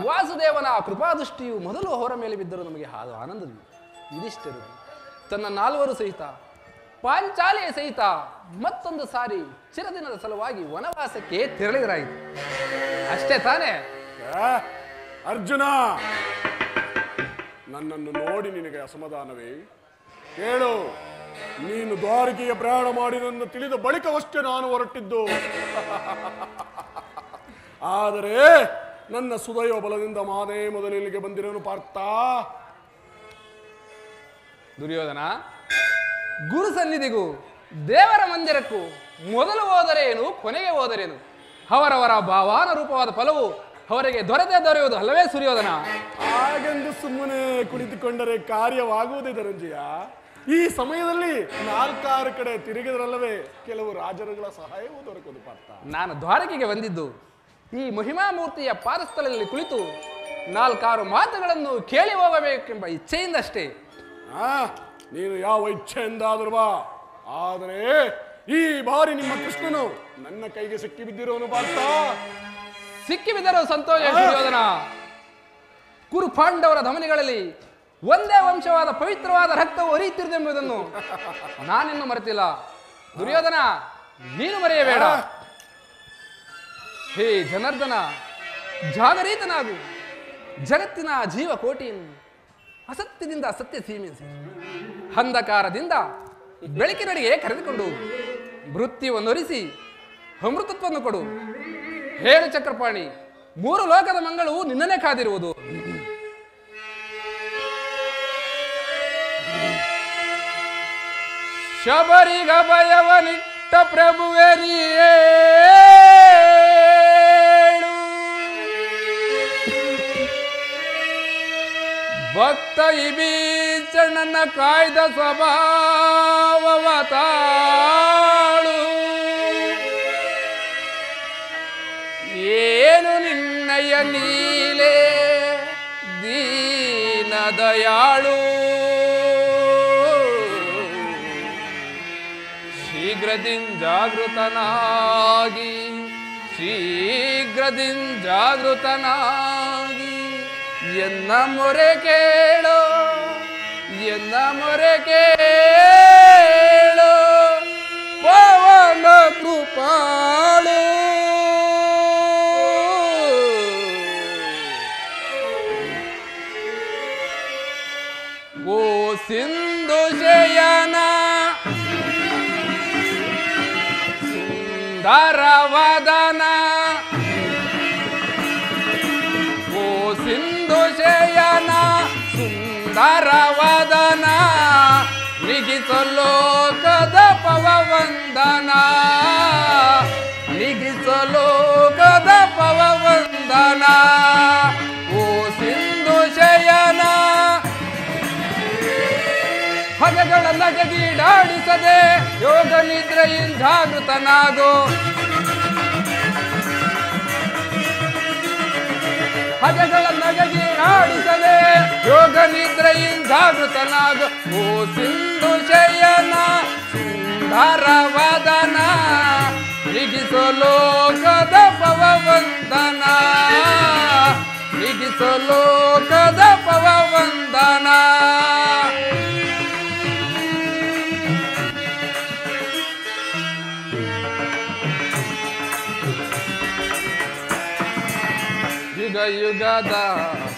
ವಾಸುದೇವನ ಕೃಪಾದೃಷ್ಟಿಯು ಮೊದಲು ಅವರ ಮೇಲೆ ಬಿದ್ದರೂ ನಮಗೆ ಆನಂದವಿದೆ. ಯುಧಿಷ್ಠಿರರು ತನ್ನ 4 ಸಹಿತ ಪಾಂಚಾಲಿಯ ಸಹಿತ ಮತ್ತೊಂದು ಸಾರಿ ಚಿರದಿನದ ಸಲುವಾಗಿ ವನವಾಸಕ್ಕೆ ತೆರಳಿದರಾಯಿತು. ಅಷ್ಟೇ ತಾನೇ? ಅರ್ಜುನ, ನನ್ನನ್ನು ನೋಡಿ ನಿನಗೆ ಅಸಮಾಧಾನವೇ? ಕೇಳು, ನೀನು ದ್ವಾರಕೆಯ ಪ್ರಯಾಣ ಮಾಡಿದನ್ನು ತಿಳಿದ ಬಳಿಕವಷ್ಟೇ ನಾನು ಹೊರಟಿದ್ದು. ಆದರೆ ನನ್ನ ಸುದೈವ ಬಲದಿಂದ ಮಾನೇ ಮೊದಲು ಇಲ್ಲಿಗೆ ಬಂದಿರೋನು ಪಾರ್ಥ. ದುರ್ಯೋಧನ, ಗುರು ಸನ್ನಿಧಿಗೂ ದೇವರ ಮಂದಿರಕ್ಕೂ ಮೊದಲು ಹೋದರೇನು ಕೊನೆಗೆ ಹೋದರೇನು? ಅವರವರ ಭಾವಾನುರೂಪವಾದ ಫಲವು ಅವರಿಗೆ ದೊರೆಯುವುದು ಅಲ್ಲವೇ ಸುರ್ಯೋಧನ? ಹಾಗೆಂದು ಸುಮ್ಮನೆ ಕುಳಿತುಕೊಂಡರೆ ಕಾರ್ಯವಾಗುವುದೇ ಧನಂಜಯ. ಈ ಸಮಯದಲ್ಲಿ 4-6 ಕಡೆ ತಿರುಗಿದರಲ್ಲವೇ ಕೆಲವು ರಾಜರುಗಳ ಸಹಾಯವೂ ದೊರಕುವುದು ಪಾರ್ಥ. ನಾನು ದ್ವಾರಕೆಗೆ ಬಂದಿದ್ದು ಈ ಮಹಿಮಾಮೂರ್ತಿಯ ಪಾದಸ್ಥಳದಲ್ಲಿ ಕುಳಿತು 4-6 ಮಾತುಗಳನ್ನು ಕೇಳಿ ಹೋಗಬೇಕೆಂಬ ಇಚ್ಛೆಯಿಂದಷ್ಟೇ. ನೀನು ಯಾವ ಇಚ್ಛೆಯಿಂದಾದರೂ ಬಾ, ಆದರೆ ಈ ಬಾರಿ ನಿಮ್ಮ ಕೃಷ್ಣನು ನನ್ನ ಕೈಗೆ ಸಿಕ್ಕಿ ಬಿದ್ದಿರೋನು ಪಾರ್ಥ. ಸಿಕ್ಕಿ ಬಿದ್ದರೂ ಸಂತೋಷ ಸುರ್ಯೋಧನ. ಕುರು ಪಾಂಡವರ ಧಮನಿಗಳಲ್ಲಿ ಒಂದೇ ವಂಶವಾದ ಪವಿತ್ರವಾದ ರಕ್ತವು ಹರಿಯುತ್ತಿರುವುದೆಂಬುದನ್ನು ನಾನಿನ್ನು ಮರೆತಿಲ್ಲ. ದುರ್ಯೋಧನ, ನೀನು ಮರೆಯಬೇಡ. ಹೇ ಜನಾರ್ದನ, ಜಾಗರೀತನಾಗು. ಜಗತ್ತಿನ ಜೀವಕೋಟಿಯನ್ನು ಅಸತ್ಯದಿಂದ ಸತ್ಯ ಸೀಮಿಸಿ ಅಂಧಕಾರದಿಂದ ಬೆಳಕಿನಡೆಗೆ ಕರೆದುಕೊಂಡು ಮೃತ್ಯುವನ್ನೊರಿಸಿ ಅಮೃತತ್ವವನ್ನು ಕೊಡು. ಹೇಳು ಚಕ್ರಪಾಣಿ, 3 ಲೋಕದ ಮಂಗಳವು ನಿನ್ನನ್ನೇ ಕಾದಿರುವುದು. ಶಬರಿಗ ಭಯವನಿಟ್ಟ ಪ್ರಭುವೆ ನೀಯೇ ಭಕ್ತ ಇಬೀಚಣ್ಣನ ಕಾಯ್ದ ಸ್ವಭಾವವ ತಾಳು ಏನು ನಿನ್ನಯ ನೀಲೆ ದೀನ ದಯಾಳು ಜಾಗೃತನಾಗಿ ಜಾಗೃತನಾಗಿ ಎನ್ನ ಮೊರೆ ಕೇಳೋ ಎನ್ನ ಮೊರೆ ಕೇಳೋ ಪವನ ಕೃಪಾಳು ಓ ಸಿಂಧು ಶಯನ ಸುಂದರವದನ ಓ ಸಿಂಧು ಶಯನ ಸುಂದರವದನ ನಿಗಿಸಲೋಕದ ಪವವಂದನ ನಿಗಿಸಲೋಕದ ಪವವಂದನ ಓ ಸಿಂಧು ಶಯನ ಹಗಗಳ ನಗಗೀಡಾಡಿಸದೆ ಯೋಗ ನಿದ್ರೆಯಿಂದ ಜಾಗೃತನಾಗೋ ಹಗಗಳ ನಗಗೀಡಾಡಿಸದೆ ಯೋಗ ನಿದ್ರೆಯಿಂದ ಜಾಗೃತನಾಗೋ ಓ ಸಿಂಧು ಶಯನ ಸುಂದರವದನ ನಿಗಿಸಲೋಕದ ಪವವಂದನ ನಿಗಿಸಲೋಕದ ಪವವಂದನ ಯುಗ ಯುಗದ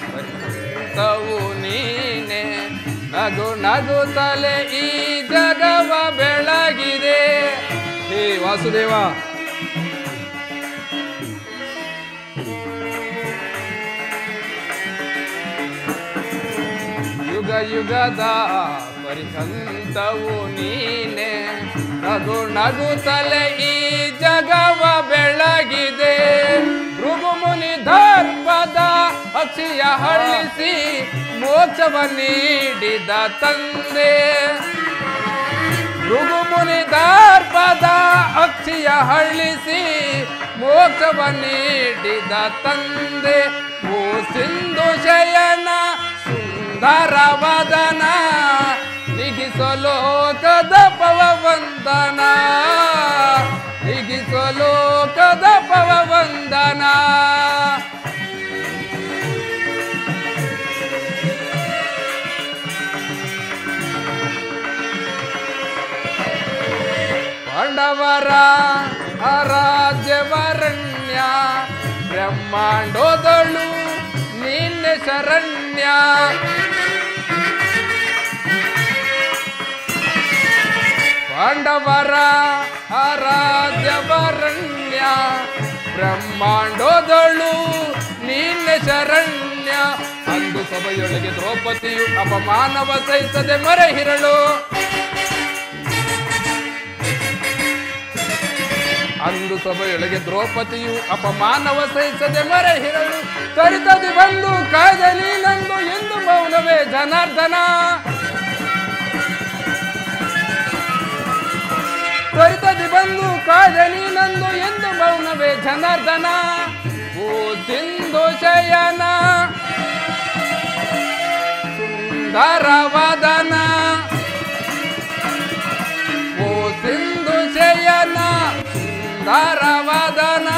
ಪರ್ಯಂತವು ನೀನೆ ನಗು ನಗುತ್ತಲೆ ಈ ಜಗವ ಬೆಳಗಿದೆ ಹೇ ವಾಸುದೇವ ಯುಗ ಯುಗದ ಪರ್ಯಂತವು ನೀನೆ ನಗು ನಗುತ್ತಲೆ ಈ ಜಗವ ಬೆಳಗಿದೆ ಭೃಗುಮುನಿ ದರ್ಪದ ಅಕ್ಷಿಯ ಹಳ್ಳಿಸಿ ಮೋಕ್ಷವ ನೀಡಿದ ತಂದೆ ಭೃಗುಮುನಿ ದರ್ಪದ ಅಕ್ಷಿಯ ಹಳ್ಳಿಸಿ ಮೋಕ್ಷವ ನೀಡಿದ ತಂದೆ ಓ ಸಿಂಧು ಶಯನ ಸುಂದರವದನ ನಿಗಿಸಲೋಕದ ಪವವಂದನ ನಿಗಿಸಲೋಕದ ಪವವಂದನ ಪಾಂಡವರ ರಾಜ್ಯವರಣ್ಯ ಬ್ರಹ್ಮಾಂಡೋದಳು ನಿನ್ನೆ ಶರಣ್ಯ ಪಾಂಡವರ ರಾಜ್ಯವರಣ್ಯ ಬ್ರಹ್ಮಾಂಡೋದಳು ನಿನ್ನೆ ಶರಣ್ಯ ಅಂದು ಸಭೆಯೊಳಗೆ ದ್ರೌಪದಿಯು ಅಪಮಾನವ ಸಹಿಸದೆ ಮರೆಹಿರಳು ಅಂದು ಸಭೆಯೊಳಗೆ ದ್ರೌಪದಿಯು ಅಪಮಾನವ ಸಹಿಸದೆ ಮರೆಹಿರಳು ತರಿತದಿ ಬಂದು ಕಾಯ್ದ ನೀನಂದು ಎಂದು ಮೌನವೇ ಜನಾರ್ದನ ತ್ವರಿತದಿ ಬಂದು ಕಾಯ್ದ ನೀನಂದು ಎಂದು ಮೌನವೇ ಜನಾರ್ದನ ಓ ಸಿಂಧು ಶಯನ ಸುಂದರವದನ ಓ ಸಿಂಧು ಶಯನ ಸುಂದರವದನ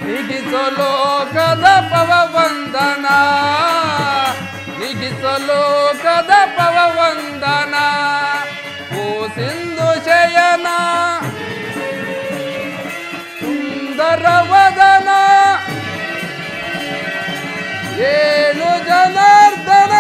ನಿಗಿಸಲೋಕದ ಪವವಂದನ ನಿಗಿಸಲೋಕದ ಪವವಂದನ ಓ ಸಿಂಧು ಶಯನ ಸುಂದರವದನ ಏನು ಜನಾರ್ದನ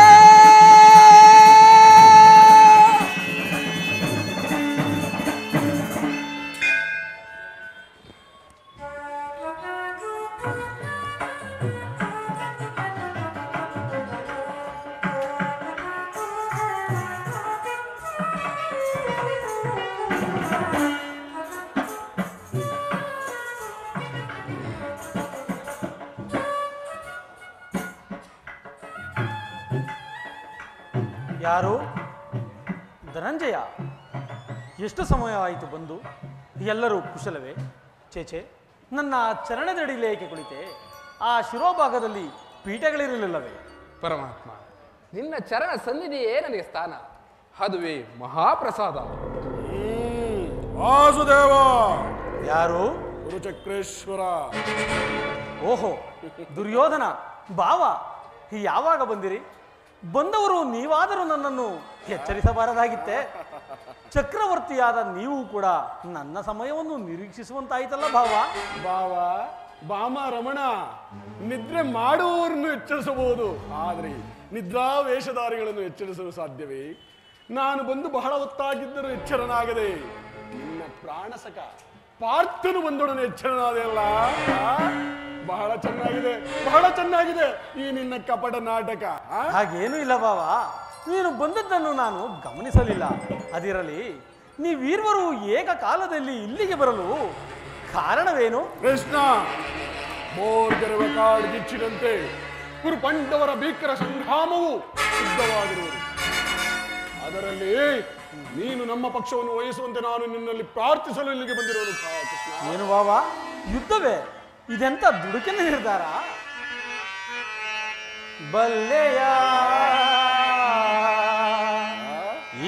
ಯಾರು? ಧನಂಜಯ, ಎಷ್ಟು ಸಮಯವಾಯಿತು ಬಂದು? ಎಲ್ಲರೂ ಕುಶಲವೇ? ಚೇಚೆ, ನನ್ನ ಚರಣದಡಿಯಲ್ಲಿ ಏಕೆ ಕುಳಿತೆ? ಆ ಶಿರೋಭಾಗದಲ್ಲಿ ಪೀಠಗಳಿರಲಿಲ್ಲವೇ? ಪರಮಾತ್ಮ, ನಿನ್ನ ಚರಣ ಸನ್ನಿಧಿಯೇ ನನಗೆ ಸ್ಥಾನ, ಅದುವೇ ಮಹಾಪ್ರಸಾದ. ವಾಸುದೇವ. ಯಾರು? ಗುರುಚಕ್ರೇಶ್ವರ. ಓಹೋ, ದುರ್ಯೋಧನ ಭಾವ, ಯಾವಾಗ ಬಂದಿರಿ? ಬಂದವರು ನೀವಾದರೂ ನನ್ನನ್ನು ಎಚ್ಚರಿಸಬಾರದಾಗಿತ್ತೆ. ಚಕ್ರವರ್ತಿಯಾದ ನೀವು ಕೂಡ ನನ್ನ ಸಮಯವನ್ನು ನಿರೀಕ್ಷಿಸುವಂತಾಯ್ತಲ್ಲ ಭಾವ. ಬಾವ, ಬಾಮ ರಮಣ, ನಿದ್ರೆ ಮಾಡುವವರನ್ನು ಎಚ್ಚರಿಸಬಹುದು, ಆದರೆ ನಿದ್ರಾ ವೇಷಧಾರಿಗಳನ್ನು ಎಚ್ಚರಿಸಲು ಸಾಧ್ಯವೇ? ನಾನು ಬಂದು ಬಹಳ ಹೊತ್ತಾಗಿದ್ದರೂ ಎಚ್ಚರನಾಗದೆ ನಿನ್ನ ಪ್ರಾಣಸಕ ಪಾರ್ಥನು ಬಂದೊಡನೆ ಎಚ್ಚರನಾದೆ ಅಲ್ಲ. ಬಹಳ ಚೆನ್ನಾಗಿದೆ, ಬಹಳ ಚೆನ್ನಾಗಿದೆ ಈ ನಿನ್ನ ಕಪಟ ನಾಟಕ. ಹಾಗೇನೂ ಇಲ್ಲ ಭಾವ, ನೀನು ಬಂದದ್ದನ್ನು ನಾನು ಗಮನಿಸಲಿಲ್ಲ. ಅದಿರಲಿ, ನೀವೀರ್ವರು ಏಕಕಾಲದಲ್ಲಿ ಇಲ್ಲಿಗೆ ಬರಲು ಕಾರಣವೇನು? ಕೃಷ್ಣ, ಮೋರ್ಗರವ ಕಾಡ್ಗಿಚ್ಚಿದಂತೆ ಕುರುಪಂಡವರ ಭೀಕರ ಸಂಗ್ರಾಮವು ಸಿದ್ಧವಾಗಿರುವುದು. ಅದರಲ್ಲಿ ನೀನು ನಮ್ಮ ಪಕ್ಷವನ್ನು ವಹಿಸುವಂತೆ ನಾನು ನಿನ್ನಲ್ಲಿ ಪ್ರಾರ್ಥಿಸಲು ಇಲ್ಲಿಗೆ ಬಂದಿರೋದು ಕೃಷ್ಣ. ಏನು ಭಾವ, ಯುದ್ಧವೇ? ಇದೆಂತ ದುಡುಕಿನ ನಿರ್ಧಾರ? ಬಲ್ಲೆಯ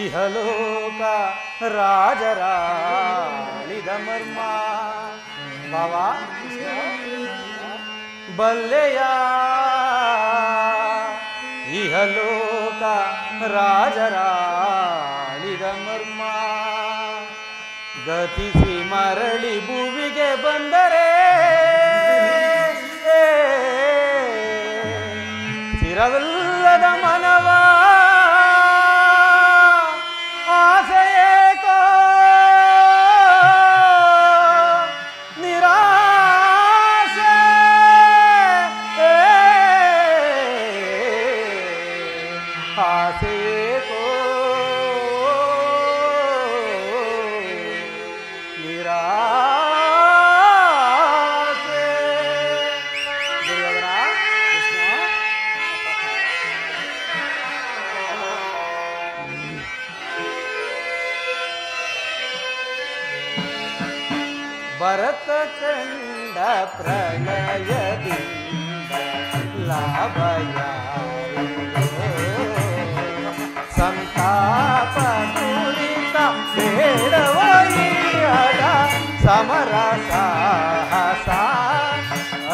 ಇಹಲೋಕ ರಾಜರಾಳಿದ ಮರ್ಮ. ಭಾವ, ಬಲ್ಲೆಯ ಇಹಲೋಕ ರಾಜರಾಳಿದ ಮರ್ಮ. ಗತಿಸಿ ಮರಳಿ ಭೂಮಿಗೆ ಬಂದರೆ ಸ್ಥಿರವಿಲ್ಲದ ಮನವ ಆಸೆಯೇಕೋ ನಿರಾಸೆ. ಆಸೆಯೇಕೋ ನಿರಾಸೆ. ದುರ್ಯೋಧನ, ಭರತ ಕಂಡ ಪ್ರಳಯದಿಂದ ಲಾಭ ಯಾರಿಗೋ? ಸಂತಾಪ ದುರಿತ ಬೇಡವಯ್ಯದ ಸಮರ ಸಾಹಸ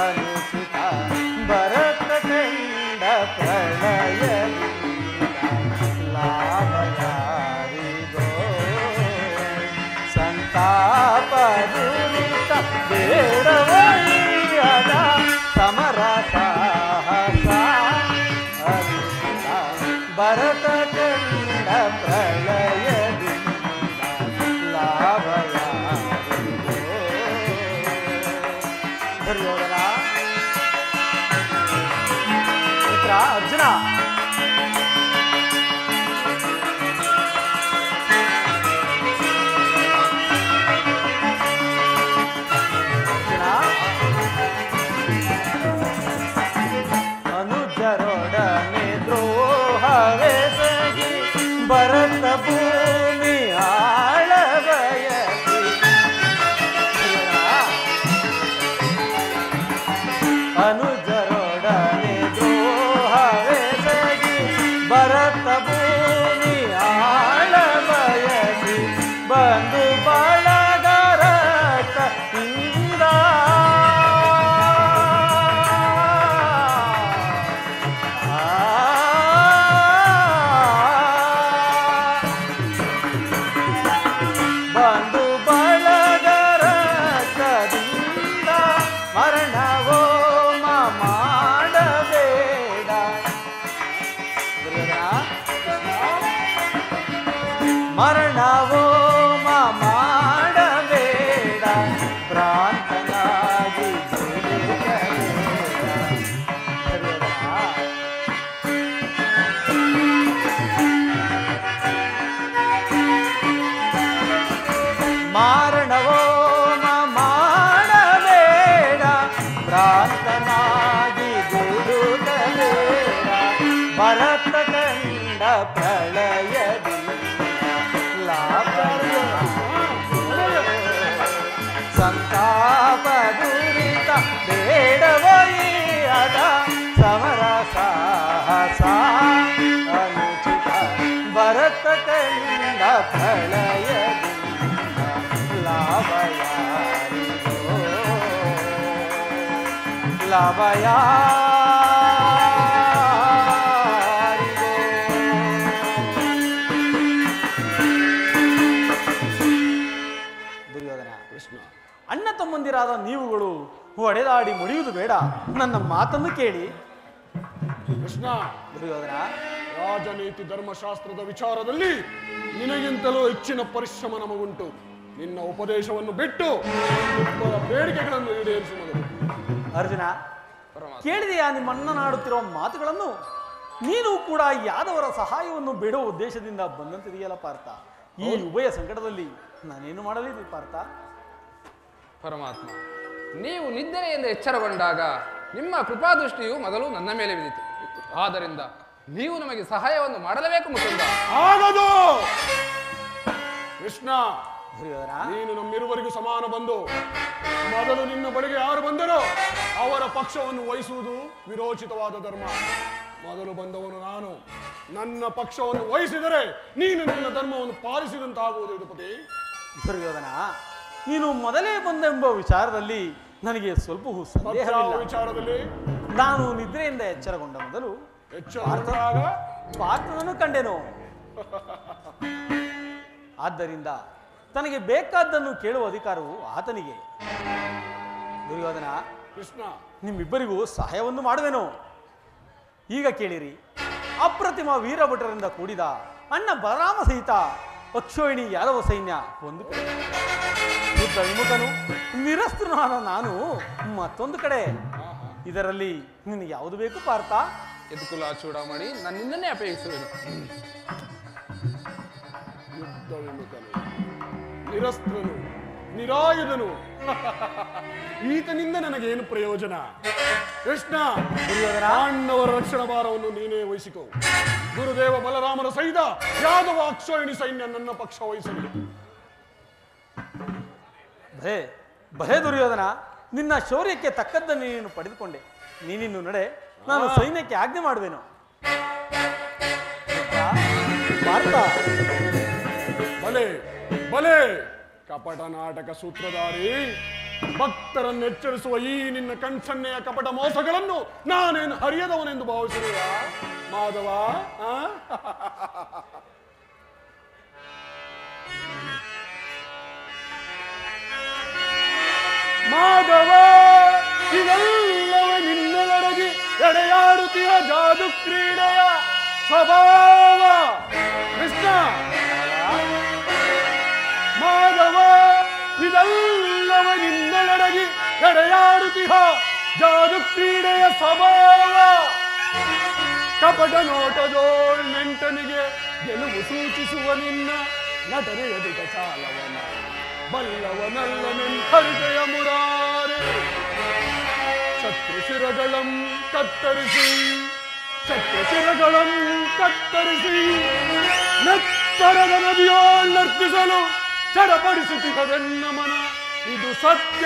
ಅನುಚಿತ. ಭರತ ಕಂಡ ಪ್ರಳಯದಿಂದ ಲಾಭ ಯಾರಿಗೋ? ಸಂತಾಪ ದುರಿತ ಬೇಡವಯ್ಯದ ಸಮರ ಸಾಹಸ ಅನುಚಿತ. ಭರತ ಕಂಡ ಪ್ರಳಯದಿಂದ ಲಾಭ ಯಾರಿಗೋ? ದುರ್ಯೋಧನ, ಮಿತ್ರ ಅರ್ಜುನ, ಅನುಜರೊಡನೆ ದ್ರೋಹವೇ ಸಗಿ ಭರತ ಭೂಮಿ ಆಳಬಯಸಿ. ಅನುಜರೊಡನೆ ದ್ರೋಹವೇ ಸಗಿ ಭರತ ಭೂಮಿ ಆಳಬಯಸಿ. ಬಂದು ಬಳಗರ ಇಂದ ಬಂದು ಬಳಗರ ಕದಿಂದ ಮರಣವೋ ಮಾಡಬೇಡ. ಮರಣವೋ ಮಾಡಬೇಡ, ಭ್ರಾಂತನಾಗಿ ಮಾ ಸಂತಾಪ ದುರಿತ ಬೇಡವೋ ಈ ಅದ ಸಮರ ಸಾಹಸ ಅನುಚಿತ ಭರತ ಕಂಡ ಪ್ರಳಯದಿಂದ ಲಾಭ ಯಾರಿಗೋ ಲಾಭ ಅಣ್ಣ ತಮ್ಮಂದಿರಾದ ನೀವುಗಳು ಹೊಡೆದಾಡಿ ಮುಡಿಯುವುದು ಬೇಡ, ನನ್ನ ಮಾತನ್ನು ಕೇಳಿ. ಕೃಷ್ಣ, ದುರ್ಯೋಧನ, ರಾಜನೀತಿ ಧರ್ಮಶಾಸ್ತ್ರದ ವಿಚಾರದಲ್ಲಿ ನಿನಗಿಂತಲೂ ಹೆಚ್ಚಿನ ಪರಿಶ್ರಮ ನಮಗುಂಟು. ನಿನ್ನ ಉಪದೇಶವನ್ನು ಬಿಟ್ಟು ಬೇಡಿಕೆಗಳನ್ನು ಈಡೇರಿಸು ಮೊದಲು. ಅರ್ಜುನ, ಕೇಳಿದೆಯಾ ನಿಮ್ಮಣ್ಣನಾಡುತ್ತಿರುವ ಮಾತುಗಳನ್ನು? ನೀನು ಕೂಡ ಯಾದವರ ಸಹಾಯವನ್ನು ಬೇಡುವ ಉದ್ದೇಶದಿಂದ ಬಂದಂತಿದೆಯಲ್ಲ ಪಾರ್ಥ. ಈ ಉಭಯ ಸಂಕಟದಲ್ಲಿ ನಾನೇನು ಮಾಡಲಿದೆ ಪಾರ್ಥ? ಪರಮಾತ್ಮ, ನೀವು ನಿದ್ರೆಯಿಂದ ಎಚ್ಚರಗೊಂಡಾಗ ನಿಮ್ಮ ಕೃಪಾದೃಷ್ಟಿಯು ಮೊದಲು ನನ್ನ ಮೇಲೆ ಬಿದ್ದಿತು. ಆದ್ದರಿಂದ ನೀವು ನಮಗೆ ಸಹಾಯವನ್ನು ಮಾಡಲೇಬೇಕು ಮುಕುಂದ. ಆಗದು ಕೃಷ್ಣ, ದುರ್ಯೋಧನ, ನೀನು ನಮ್ಮಿರುವರಿಗೂ ಸಮಾನ ಬಂದು ಮೊದಲು ನಿನ್ನ ಬಳಿಗೆ ಯಾರು ಬಂದರೋ ಅವರ ಪಕ್ಷವನ್ನು ವಹಿಸುವುದು ವಿರೋಚಿತವಾದ ಧರ್ಮ. ಮೊದಲು ಬಂದವನು ನಾನು. ನನ್ನ ಪಕ್ಷವನ್ನು ವಹಿಸಿದರೆ ನೀನು ನಿನ್ನ ಧರ್ಮವನ್ನು ಪಾಲಿಸಿದಂತಾಗುವುದು ಯದುಪತಿ. ದುರ್ಯೋಧನ, ನೀನು ಮೊದಲೇ ಬಂದೆಂಬ ವಿಚಾರದಲ್ಲಿ ನನಗೆ ಸ್ವಲ್ಪ ಸಂದೇಹವಿಲ್ಲ. ವಿಚಾರದಲ್ಲಿ ನಾನು ನಿದ್ರೆಯಿಂದ ಎಚ್ಚರಗೊಂಡ ಮೊದಲು ಪಾರ್ಥನನ್ನು ಕಂಡೆನು. ಆದ್ದರಿಂದ ತನಗೆ ಬೇಕಾದ್ದನ್ನು ಕೇಳುವ ಅಧಿಕಾರವು ಆತನಿಗೆ. ದುರ್ಯೋಧನ, ಕೃಷ್ಣ, ನಿಮ್ಮಿಬ್ಬರಿಗೂ ಸಹಾಯವನ್ನು ಮಾಡುವೆನು. ಈಗ ಕೇಳಿರಿ. ಅಪ್ರತಿಮ ವೀರಭಟರಿಂದ ಕೂಡಿದ ಅಣ್ಣ ಬಲರಾಮ ಸಹಿತ ಅಕ್ಷೋಹಿಣಿ ಯಾದವ ಸೈನ್ಯ ಒಂದು ಕಡೆ, ಯುದ್ಧ ವಿಮುಖನು ನಿರಸ್ತ್ರನಾದ ನಾನು ಮತ್ತೊಂದು ಕಡೆ. ಇದರಲ್ಲಿ ನಿನಗೆ ಯಾವುದು ಬೇಕು ಪಾರ್ಥ? ಯದುಕುಲ ಚೂಡಾಮಣಿ, ನನ್ನಿಂದನೇ ಅಪೇಕ್ಷಿಸುವೆನು. ಯುದ್ಧ ವಿಮುಖನು, ನಿರಸ್ತ್ರನು, ನಿರಾಯುಧನು, ಈತನಿಂದ ನನಗೇನು ಪ್ರಯೋಜನ? ಕೃಷ್ಣ, ಪಾಂಡವರ ರಕ್ಷಣಾ ಭಾರವನ್ನು ನೀನೇ ವಹಿಸಿಕೋ. ಗುರುದೇವ ಬಲರಾಮನ ಸಹಿತ ಯಾದವ ಅಕ್ಷೋಹಿಣಿ ಸೈನ್ಯ ನನ್ನ ಪಕ್ಷ ವಹಿಸಲಿ. ಭಯ ದುರ್ಯೋಧನ, ನಿನ್ನ ಶೌರ್ಯಕ್ಕೆ ತಕ್ಕದ್ದನ್ನು ನೀನು ಪಡೆದುಕೊಂಡೆ. ನೀನಿನ್ನು ನಡೆ, ನಾನು ಸೈನ್ಯಕ್ಕೆ ಆಜ್ಞೆ ಮಾಡುವೆನು. ಬಲೆ ಬಲೆ ಕಪಟ ನಾಟಕ ಸೂತ್ರಧಾರಿ, ಭಕ್ತರನ್ನು ಎಚ್ಚರಿಸುವ ಈ ನಿನ್ನ ಕಣ್ಸನ್ನೆಯ ಕಪಟ ಮೋಸಗಳನ್ನು ನಾನೇನು ಹರಿಯದವನೆಂದು ಭಾವಿಸಿರುವ ಮಾಧವ? ಮಾಧವ, ಇದೆಲ್ಲವ ನಿನ್ನೊಳಗಿ ಎಡೆಯಾಡುತ್ತೀಯ ಜಾದು ಕ್ರೀಡೆಯ ಸ್ವಭಾವ. ಕೃಷ್ಣ, ಮಾಧವ, ಇದೆಲ್ಲವ ನಿನ್ನೊಳಗಿ ಎಡೆಯಾಡುತ್ತೀಯ ಜಾದು ಕ್ರೀಡೆಯ ಸ್ವಭಾವ. ಕಪಟ ನೋಟದೋಳ್ ನೆಂಟನಿಗೆ ಗೆಲುವು ಸೂಚಿಸುವ ನಿನ್ನ ನಟನೆ ಎದುಟ ಚಾಲವನ ಬಲ್ಲವನಲ್ಲ ನಿನ್ಹರಿದಯ ಮುರಾರೆ. ಶತ್ರು ಶಿರಗಳಂ ಕತ್ತರಿಸಿ ನೆತ್ತರದ ನದಿಯೋಳ್ ನರ್ತಿಸಲು ಚಡಪಡಿಸುತ್ತಿಹವೆನ್ನ ಮನ. ಇದು ಸತ್ಯ.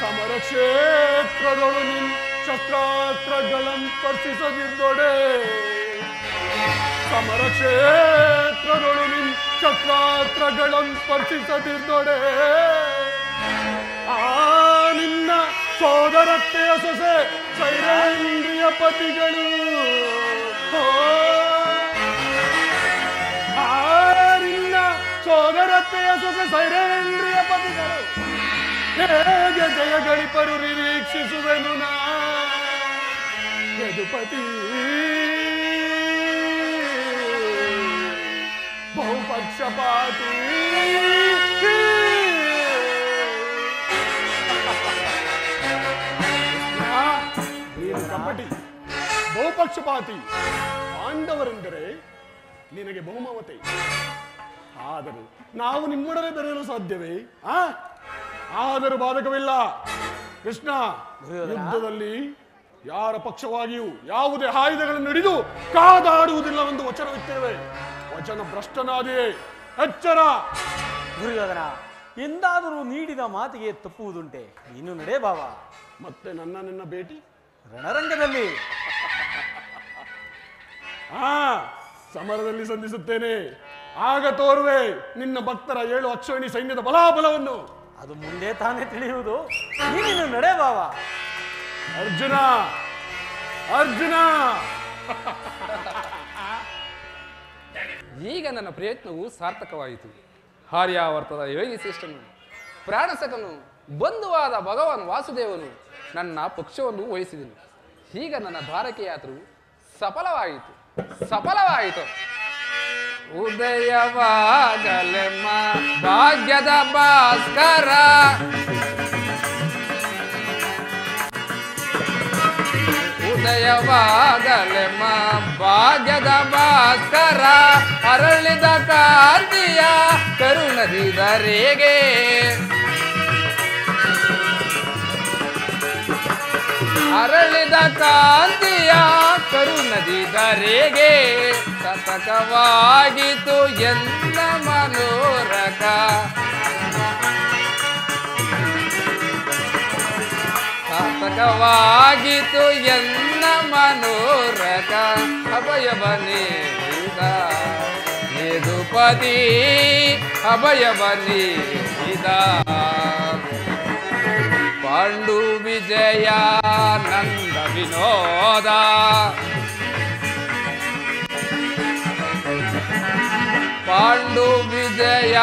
ಸಮರ ಕ್ಷೇತ್ರದೊಳು ನಿನ್ ಶಸ್ತ್ರಾಸ್ತ್ರಗಳಂ ಸ್ಪರ್ಶಿಸದಿದ್ದೊಡೆ. ಸಮರ ಕ್ಷೇತ್ರದೊಳು ನಿನ್ ಶಸ್ತ್ರಾಸ್ತ್ರಗಳಂ ಸ್ಪರ್ಶಿಸದಿದ್ದೊಡೆ. ಆ ನಿನ್ನ ಸೋದರತ್ತೆಯ ಸೊಸೆ ಸೈರೇಂದ್ರಿಯ ಪತಿಗಳು, ಆ ನಿನ್ನ ಸೋದರತ್ತೆಯ ಸೊಸೆ ಸೈರೇಂದ್ರಿಯ ಪತಿಗಳು ಹೇಗೆ ಜಯ ಗಳಿಪರು ನಿರೀಕ್ಷಿಸುವೆನು ನಾ ಯದುಪತಿ. ಬಹುಪಕ್ಷಪಾತಿ, ನೀನು ಕಪಟಿ, ಬಹುಪಕ್ಷಪಾತಿ. ಪಾಂಡವರೆಂದರೆ ನಿನಗೆ ಬಹುಮಮತೆ. ಆದರೂ ನಾವು ನಿಮ್ಮೊಡನೆ ಬೆರೆಯಲು ಸಾಧ್ಯವೇ? ಆದರೂ ಬಾಧಕವಿಲ್ಲ. ಕೃಷ್ಣ, ಯುದ್ಧದಲ್ಲಿ ಯಾರ ಪಕ್ಷವಾಗಿಯೂ ಯಾವುದೇ ಆಯುಧಗಳನ್ನು ಹಿಡಿದು ಕಾದಾಡುವುದಿಲ್ಲವೆಂದು ವಚನವಿತ್ತೇವೆ. ವಚನ ಭ್ರಷ್ಟನಾದಿಯೇ, ಎಚ್ಚರ. ದುರ್ಯೋಧನ, ಎಂದಾದರೂ ನೀಡಿದ ಮಾತಿಗೆ ತಪ್ಪುವುದುಂಟೆ? ನೀನು ನಡೆ ಬಾವ. ಮತ್ತೆ ನಿನ್ನ ಭೇಟಿ ರಣರಂಗದಲ್ಲಿ. ಸಮರದಲ್ಲಿ ಸಂಧಿಸುತ್ತೇನೆ. ಆಗ ತೋರುವೆ ನಿನ್ನ ಭಕ್ತರ 7 ಅಕ್ಷೋಹಿಣಿ ಸೈನ್ಯದ ಬಲಾಬಲವನ್ನು. ಅದು ಮುಂದೆ ತಾನೇ ತಿಳಿಯುವುದು. ನೀನು ನಡೆ ಬಾವ. ಅರ್ಜುನ, ಅರ್ಜುನ. ಈಗ ನನ್ನ ಪ್ರಯತ್ನವು ಸಾರ್ಥಕವಾಯಿತು. ಆರ್ಯಾವರ್ತದ ಯೋಗಿ ಶ್ರೇಷ್ಠನು, ಪ್ರಾಣಸಕನು, ಬಂಧುವಾದ ಭಗವಾನ್ ವಾಸುದೇವನು ನನ್ನ ಪಕ್ಷವನ್ನು ವಹಿಸಿದನು. ಈಗ ನನ್ನ ಧಾರಕೆ ಯಾತ್ರೆಯು ಸಫಲವಾಯಿತು, ಸಫಲವಾಯಿತು. ಉದಯವಾಗಲೆಮ್ಮ ಭಾಗ್ಯದ ಭಾಸ್ಕರ, ಉದಯವಾಗಲೆಮ್ಮ ಭಾಗ್ಯದ ಭಾಸ್ಕರ, ಅರಳಿದ ಕಾಂತಿಯ ಕರುಣದಿದರೆಗೆ, ಅರಳಿದ ಕಾಂತಿಯ ಕರುಣದಿದರೆಗೆ, ಸತಕವಾಗಿತು ಎನ್ನ ಮನೋರಕ, ಸಾರ್ಥಕವಾಗಿತು ಎನ್ನ ಮನೋರಕ, ಅಭಯವ ನೀಡಿದ ಯದುಪತಿ, ಅಭಯವ ನೀಡಿದ ಪಾಂಡು ವಿಜಯ ನಂದ ವಿನೋದ, ಪಾಂಡು ವಿಜಯ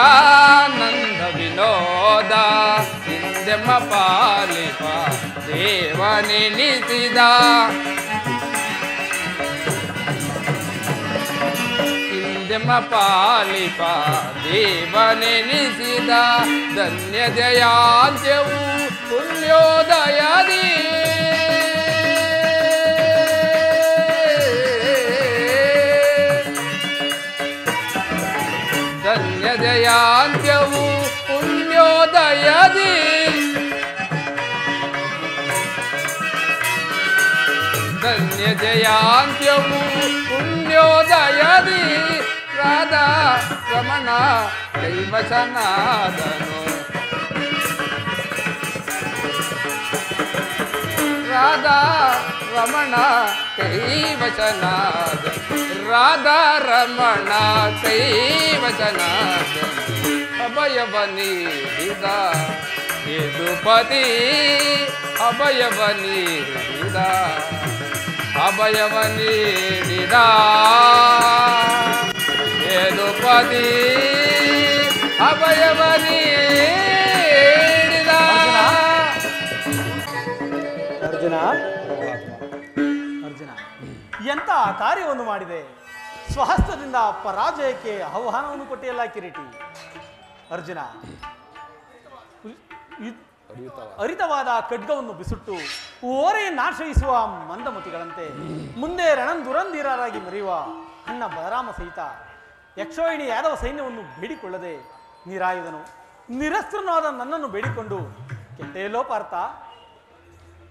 ನಂದ ವಿನೋದ, ಹಿಂದೆಮ್ಮ ಪಾಲಿಪ ದೇವನೆನಿಸಿದ, ಹಿಂದೆಮ್ಮ ಪಾಲಿಪ ದೇವನೆನಿಸಿದ, ಧನ್ಯ ಜಯಾಂತ್ಯವು ಪುಣ್ಯೋದಯದಿ, ಧನ್ಯ ಜಯಾಂತ್ಯವು ಪುಣ್ಯೋದಯದಿ, ಧನ್ಯ ಜಯಾಂತ್ಯವು ಪುಣ್ಯೋದಯದಿ, ರಾಧಾ ರಮಣ ಕೈವಚನಾದನು, ರಾಧಾ ರಮಣ ಕೈವಚನಾದ, ರಾಧಾ ರಮಣ ಕೈವಚನಾದ, ಅಭಯವ ನೀಡಿದ ಯದುಪತಿ, ಅಭಯವ ನೀಡಿದ, ಅಭಯವ ನೀಡಿದ ಯದುಪತಿ, ಅಭಯವ ನೀಡಿದ. ಅರ್ಜುನ, ಅರ್ಜುನ, ಎಂತ ಕಾರ್ಯವನ್ನು ಮಾಡಿದೆ? ಸ್ವಹಸ್ತದಿಂದ ಪರಾಜಯಕ್ಕೆ ಆಹ್ವಾನವನ್ನು ಕೊಟ್ಟಿಯಲ್ಲ ಕಿರೀಟಿ. ಅರ್ಜುನ, ಹರಿತವಾದ ಖಡ್ಗವನ್ನು ಬಿಸುಟ್ಟು ಓರೆಯನ್ನಾಶ್ರಯಿಸುವ ಮಂದಮತಿಗಳಂತೆ ಮುಂದೆ ರಣದುರಂಧೀರರಾಗಿ ಮೆರೆಯುವ ಅಣ್ಣ ಬಲರಾಮ ಸಹಿತ ಯಕ್ಷೋಹಿಣಿ ಯಾದವ ಸೈನ್ಯವನ್ನು ಬೇಡಿಕೊಳ್ಳದೆ ನಿರಾಯುಧನು ನಿರಸ್ತ್ರನಾದ ನನ್ನನ್ನು ಬೇಡಿಕೊಂಡು ಕೆಟ್ಟೆಯಲ್ಲೋ ಪಾರ್ಥ.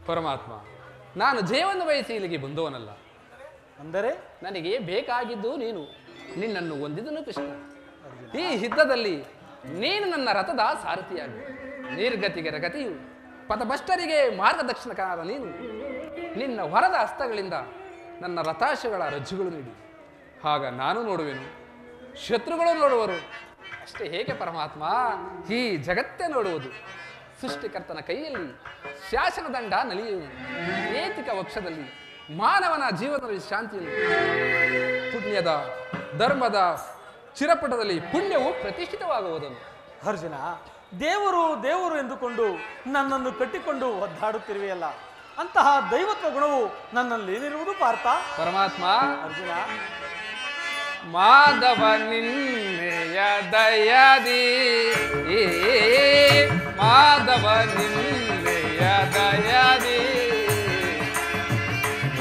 ಪರಮಾತ್ಮ, ನಾನು ಜಯವನ್ನು ಬಯಸಿ ಇಲ್ಲಿಗೆ ಬಂದವನಲ್ಲ. ಅಂದರೆ ನನಗೆ ಬೇಕಾಗಿದ್ದು ನೀನು, ನಿನ್ನನ್ನು ಹೊಂದಿದನು ಕೃಷ್ಣ. ಈ ಯುದ್ಧದಲ್ಲಿ ನೀನು ನನ್ನ ರಥದ ಸಾರಥಿಯಾಗಿ, ನಿರ್ಗತಿಗರ ಗತಿಯು ಪಥಭ್ರಷ್ಟರಿಗೆ ಮಾರ್ಗದರ್ಶನಕಾದ ನೀನು ನಿನ್ನ ಹೊರದ ಹಸ್ತಗಳಿಂದ ನನ್ನ ರಥಾಶಗಳ ರಜ್ಜುಗಳು ನೀಡಿ, ಆಗ ನಾನು ನೋಡುವೆನು, ಶತ್ರುಗಳು ನೋಡುವರು. ಅಷ್ಟೇ ಹೇಗೆ ಪರಮಾತ್ಮ, ಈ ಜಗತ್ತೇ ನೋಡುವುದು. ಸೃಷ್ಟಿಕರ್ತನ ಕೈಯಲ್ಲಿ ಶಾಸನದಂಡ ನಲಿಯುವುದು, ನೈತಿಕ ವಕ್ಷದಲ್ಲಿ ಮಾನವನ ಜೀವನದಲ್ಲಿ ಶಾಂತಿಯನ್ನು, ಪುಣ್ಯದ ಧರ್ಮದ ಚಿರಪಟದಲ್ಲಿ ಪುಣ್ಯವು ಪ್ರತಿಷ್ಠಿತವಾಗುವುದನ್ನು. ಅರ್ಜುನ, ದೇವರು ದೇವರು ಎಂದುಕೊಂಡು ನನ್ನನ್ನು ಕಟ್ಟಿಕೊಂಡು ಒದ್ದಾಡುತ್ತಿರುವೆಯಲ್ಲ, ಅಂತಹ ದೈವತ್ವ ಗುಣವು ನನ್ನಲ್ಲೇನಿರುವುದು ಪಾರ್ಥ? ಪರಮಾತ್ಮ, ಅರ್ಜುನ, ಮಾಧವ ನಿನ್ನೆಯ ದಯದಿ, ಮಾಧವ ನಿನ್ನೆಯ ದಯದಿ,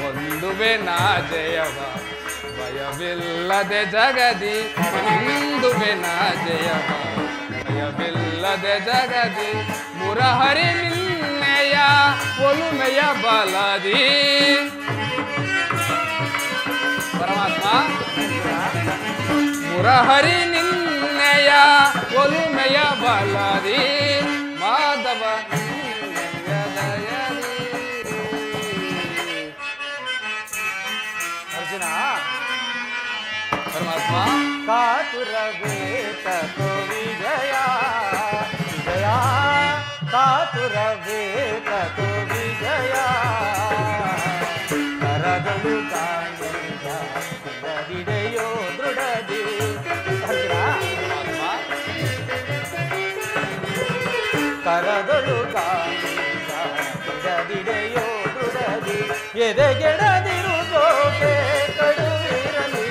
ಒಂದುವೆ ನಾ ಜಯವ ಭಯವಿಲ್ಲದೆ ಜಗದಿ, ಒಂದುವೆ ನಾ ಜಯವ ಭಯವಿಲ್ಲದೆ ಜಗದಿ, ಮುರಹರಿ ನಿನ್ನೆಯ ಒಲುಮೆಯ ಬಲದಿ. ಪರಮಾತ್ಮ, ಮುರಹರಿ ನಿನ್ನಯ ಒಲುಮೆಯ ಬಲದಿ ಮಾಧವ ನಿನ್ನಯ ದಯದಿ. ಅರ್ಜುನ ಪರಮಾತ್ಮ ಕಾತುರವೇತಕೋ ವಿಜಯ ವಿಜಯ ಕಾತುರವೇತಕೋ ವಿಜಯ ಕರದಳು ಕಾಣಿದೆಯೋ ದೃಢದಿ. ಕರದಳು ಕಾಣಿದೆಯೋ ದೃಢದಿ ಎದೆಗೆಡದಿರು ಜೋಕೆ ಕಡುವಿರಲಿ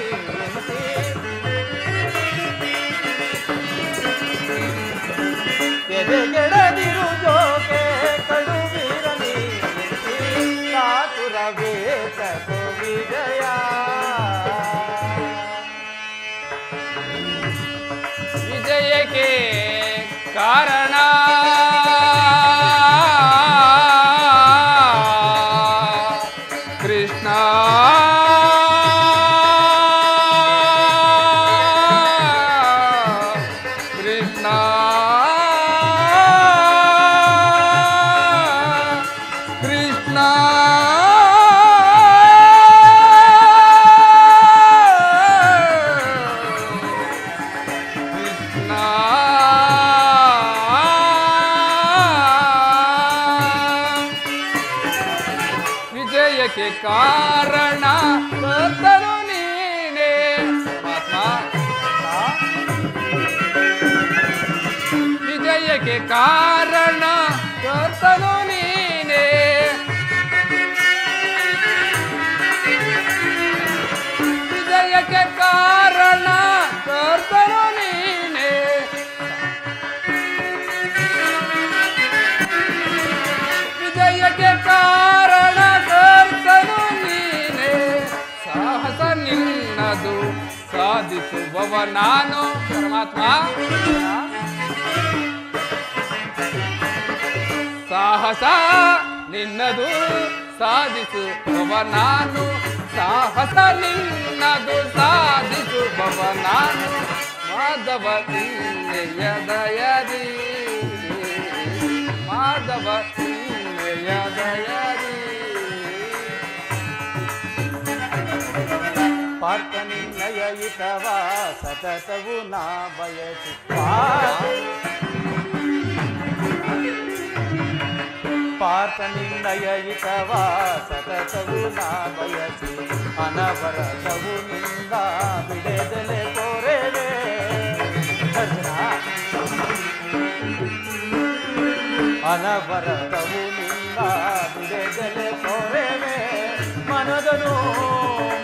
ಎದೆಗೆಡದಿರು ಜೋಕೆ ಕಡುವಿರಲಿ ಕಾತುರವೇತಕೋ ವಿಜಯ. ವಿಜಯಕ್ಕೆ ಕಾರಣ ಕೃಷ್ಣ ಕೃಷ್ಣ ಕೃಷ್ಣ ವಿಜಯಕ್ಕೆ ಕಾರಣ ಕರ್ತನು ನೀನೇ. ವಿಜಯಕ್ಕೆ ಕಾರಣ ಕರ್ತನು ನೀನೇ. ವಿಜಯಕ್ಕೆ ಕಾರಣ ಕರ್ತನು ನೀನೇ. ವಿಜಯಕ್ಕೆ ಕಾರಣ ಕರ್ತನು ನೀನೇ. ಸಾಹಸ ನಿನ್ನದು ಸಾಧಿಸುವವ ನಾನು. ಪರಮಾತ್ಮ ಸಾಹಸ ನಿನ್ನದು ಸಾಧಿಸುವವ ನಾನು. ಸಾಹಸ ನಿನ್ನದು ಸಾಧಿಸುವವ ನಾನು. ಮಾಧವ ನಿನ್ನೆಯ ದಯದಿ ಮಾಧವ ನಿನ್ನೆಯ ದಯದಿ. ಪಾರ್ಥ ನಿನ್ನಯ ಹಿತವ ಸತತವು ನಾ ಬಯಸಿ ಪಾರ್ಥ ನಿನ್ನಯ ಹಿತವ ಸತತವು ನಾ ಬಯಸಿ ಅನವರತವು ನಿಂದ ಬಿಡೆದಲೆ ತೋರೆವೆ. ಅನವರತವು ನಿಂದ ಬಿಡೆದಲೆ ತೋರೆವೆ. ಮನದನು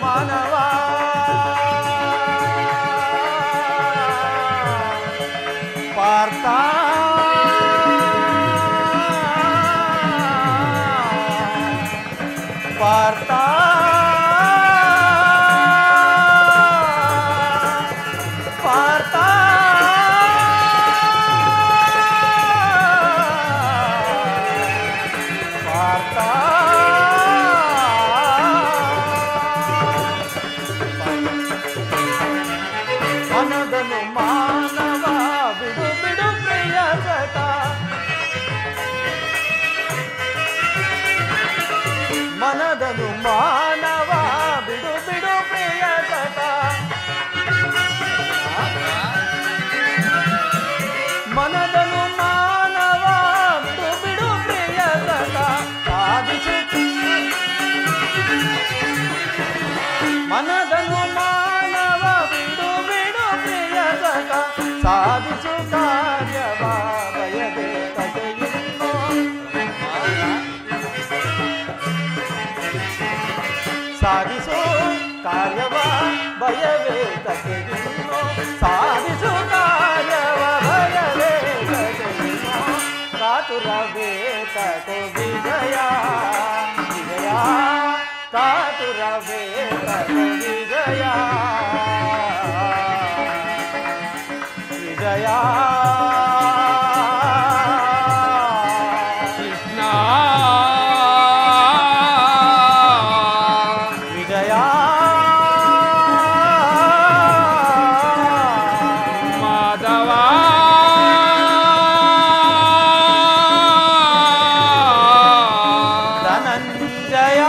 ಮಾನವ ಪಾರ್ಥ ಪಾರ್ಥ ಪಾರ್ಥ ಪಾರ್ಥ ಮನದನು ಮಾನವ ಬಿಡು ಬಿಡು ಪ್ರಿಯ ಸಟ ಮನದನು ಮಾನವ ಬಿಡು ಬಿಡು ಪ್ರಿಯ ಸಟ ಮನದನು ಮಾನವ ಬಿಡು ಬಿಡು ಪ್ರಿಯ ಸಟ ಸಾಧಿಸು ಮನದನು ಮಾನವ ಬಿಡು ಬಿಡು ಪ್ರಿಯ ಸಟ ಸಾಧಿಸು ಕಾರ್ಯವ ಬಯದೆ ಕಥೆಯನ್ನು ಸಾಧಿಸು ಕಾರ್ಯವ ಭಯವೇ ಕಥೆಯನ್ನು ಸಾಧಿಸು ಕಾರ್ಯವ ಭಯವೇ ಕಥೆಯನ್ನು ಕಾತುರವೇ ತಕೋ ವಿಜಯ ವಿಜಯ ಕಾತುರವೇ ತಕೋ ವಿಜಯ ವಿಜಯ ಕೃಷ್ಣ ಜಯ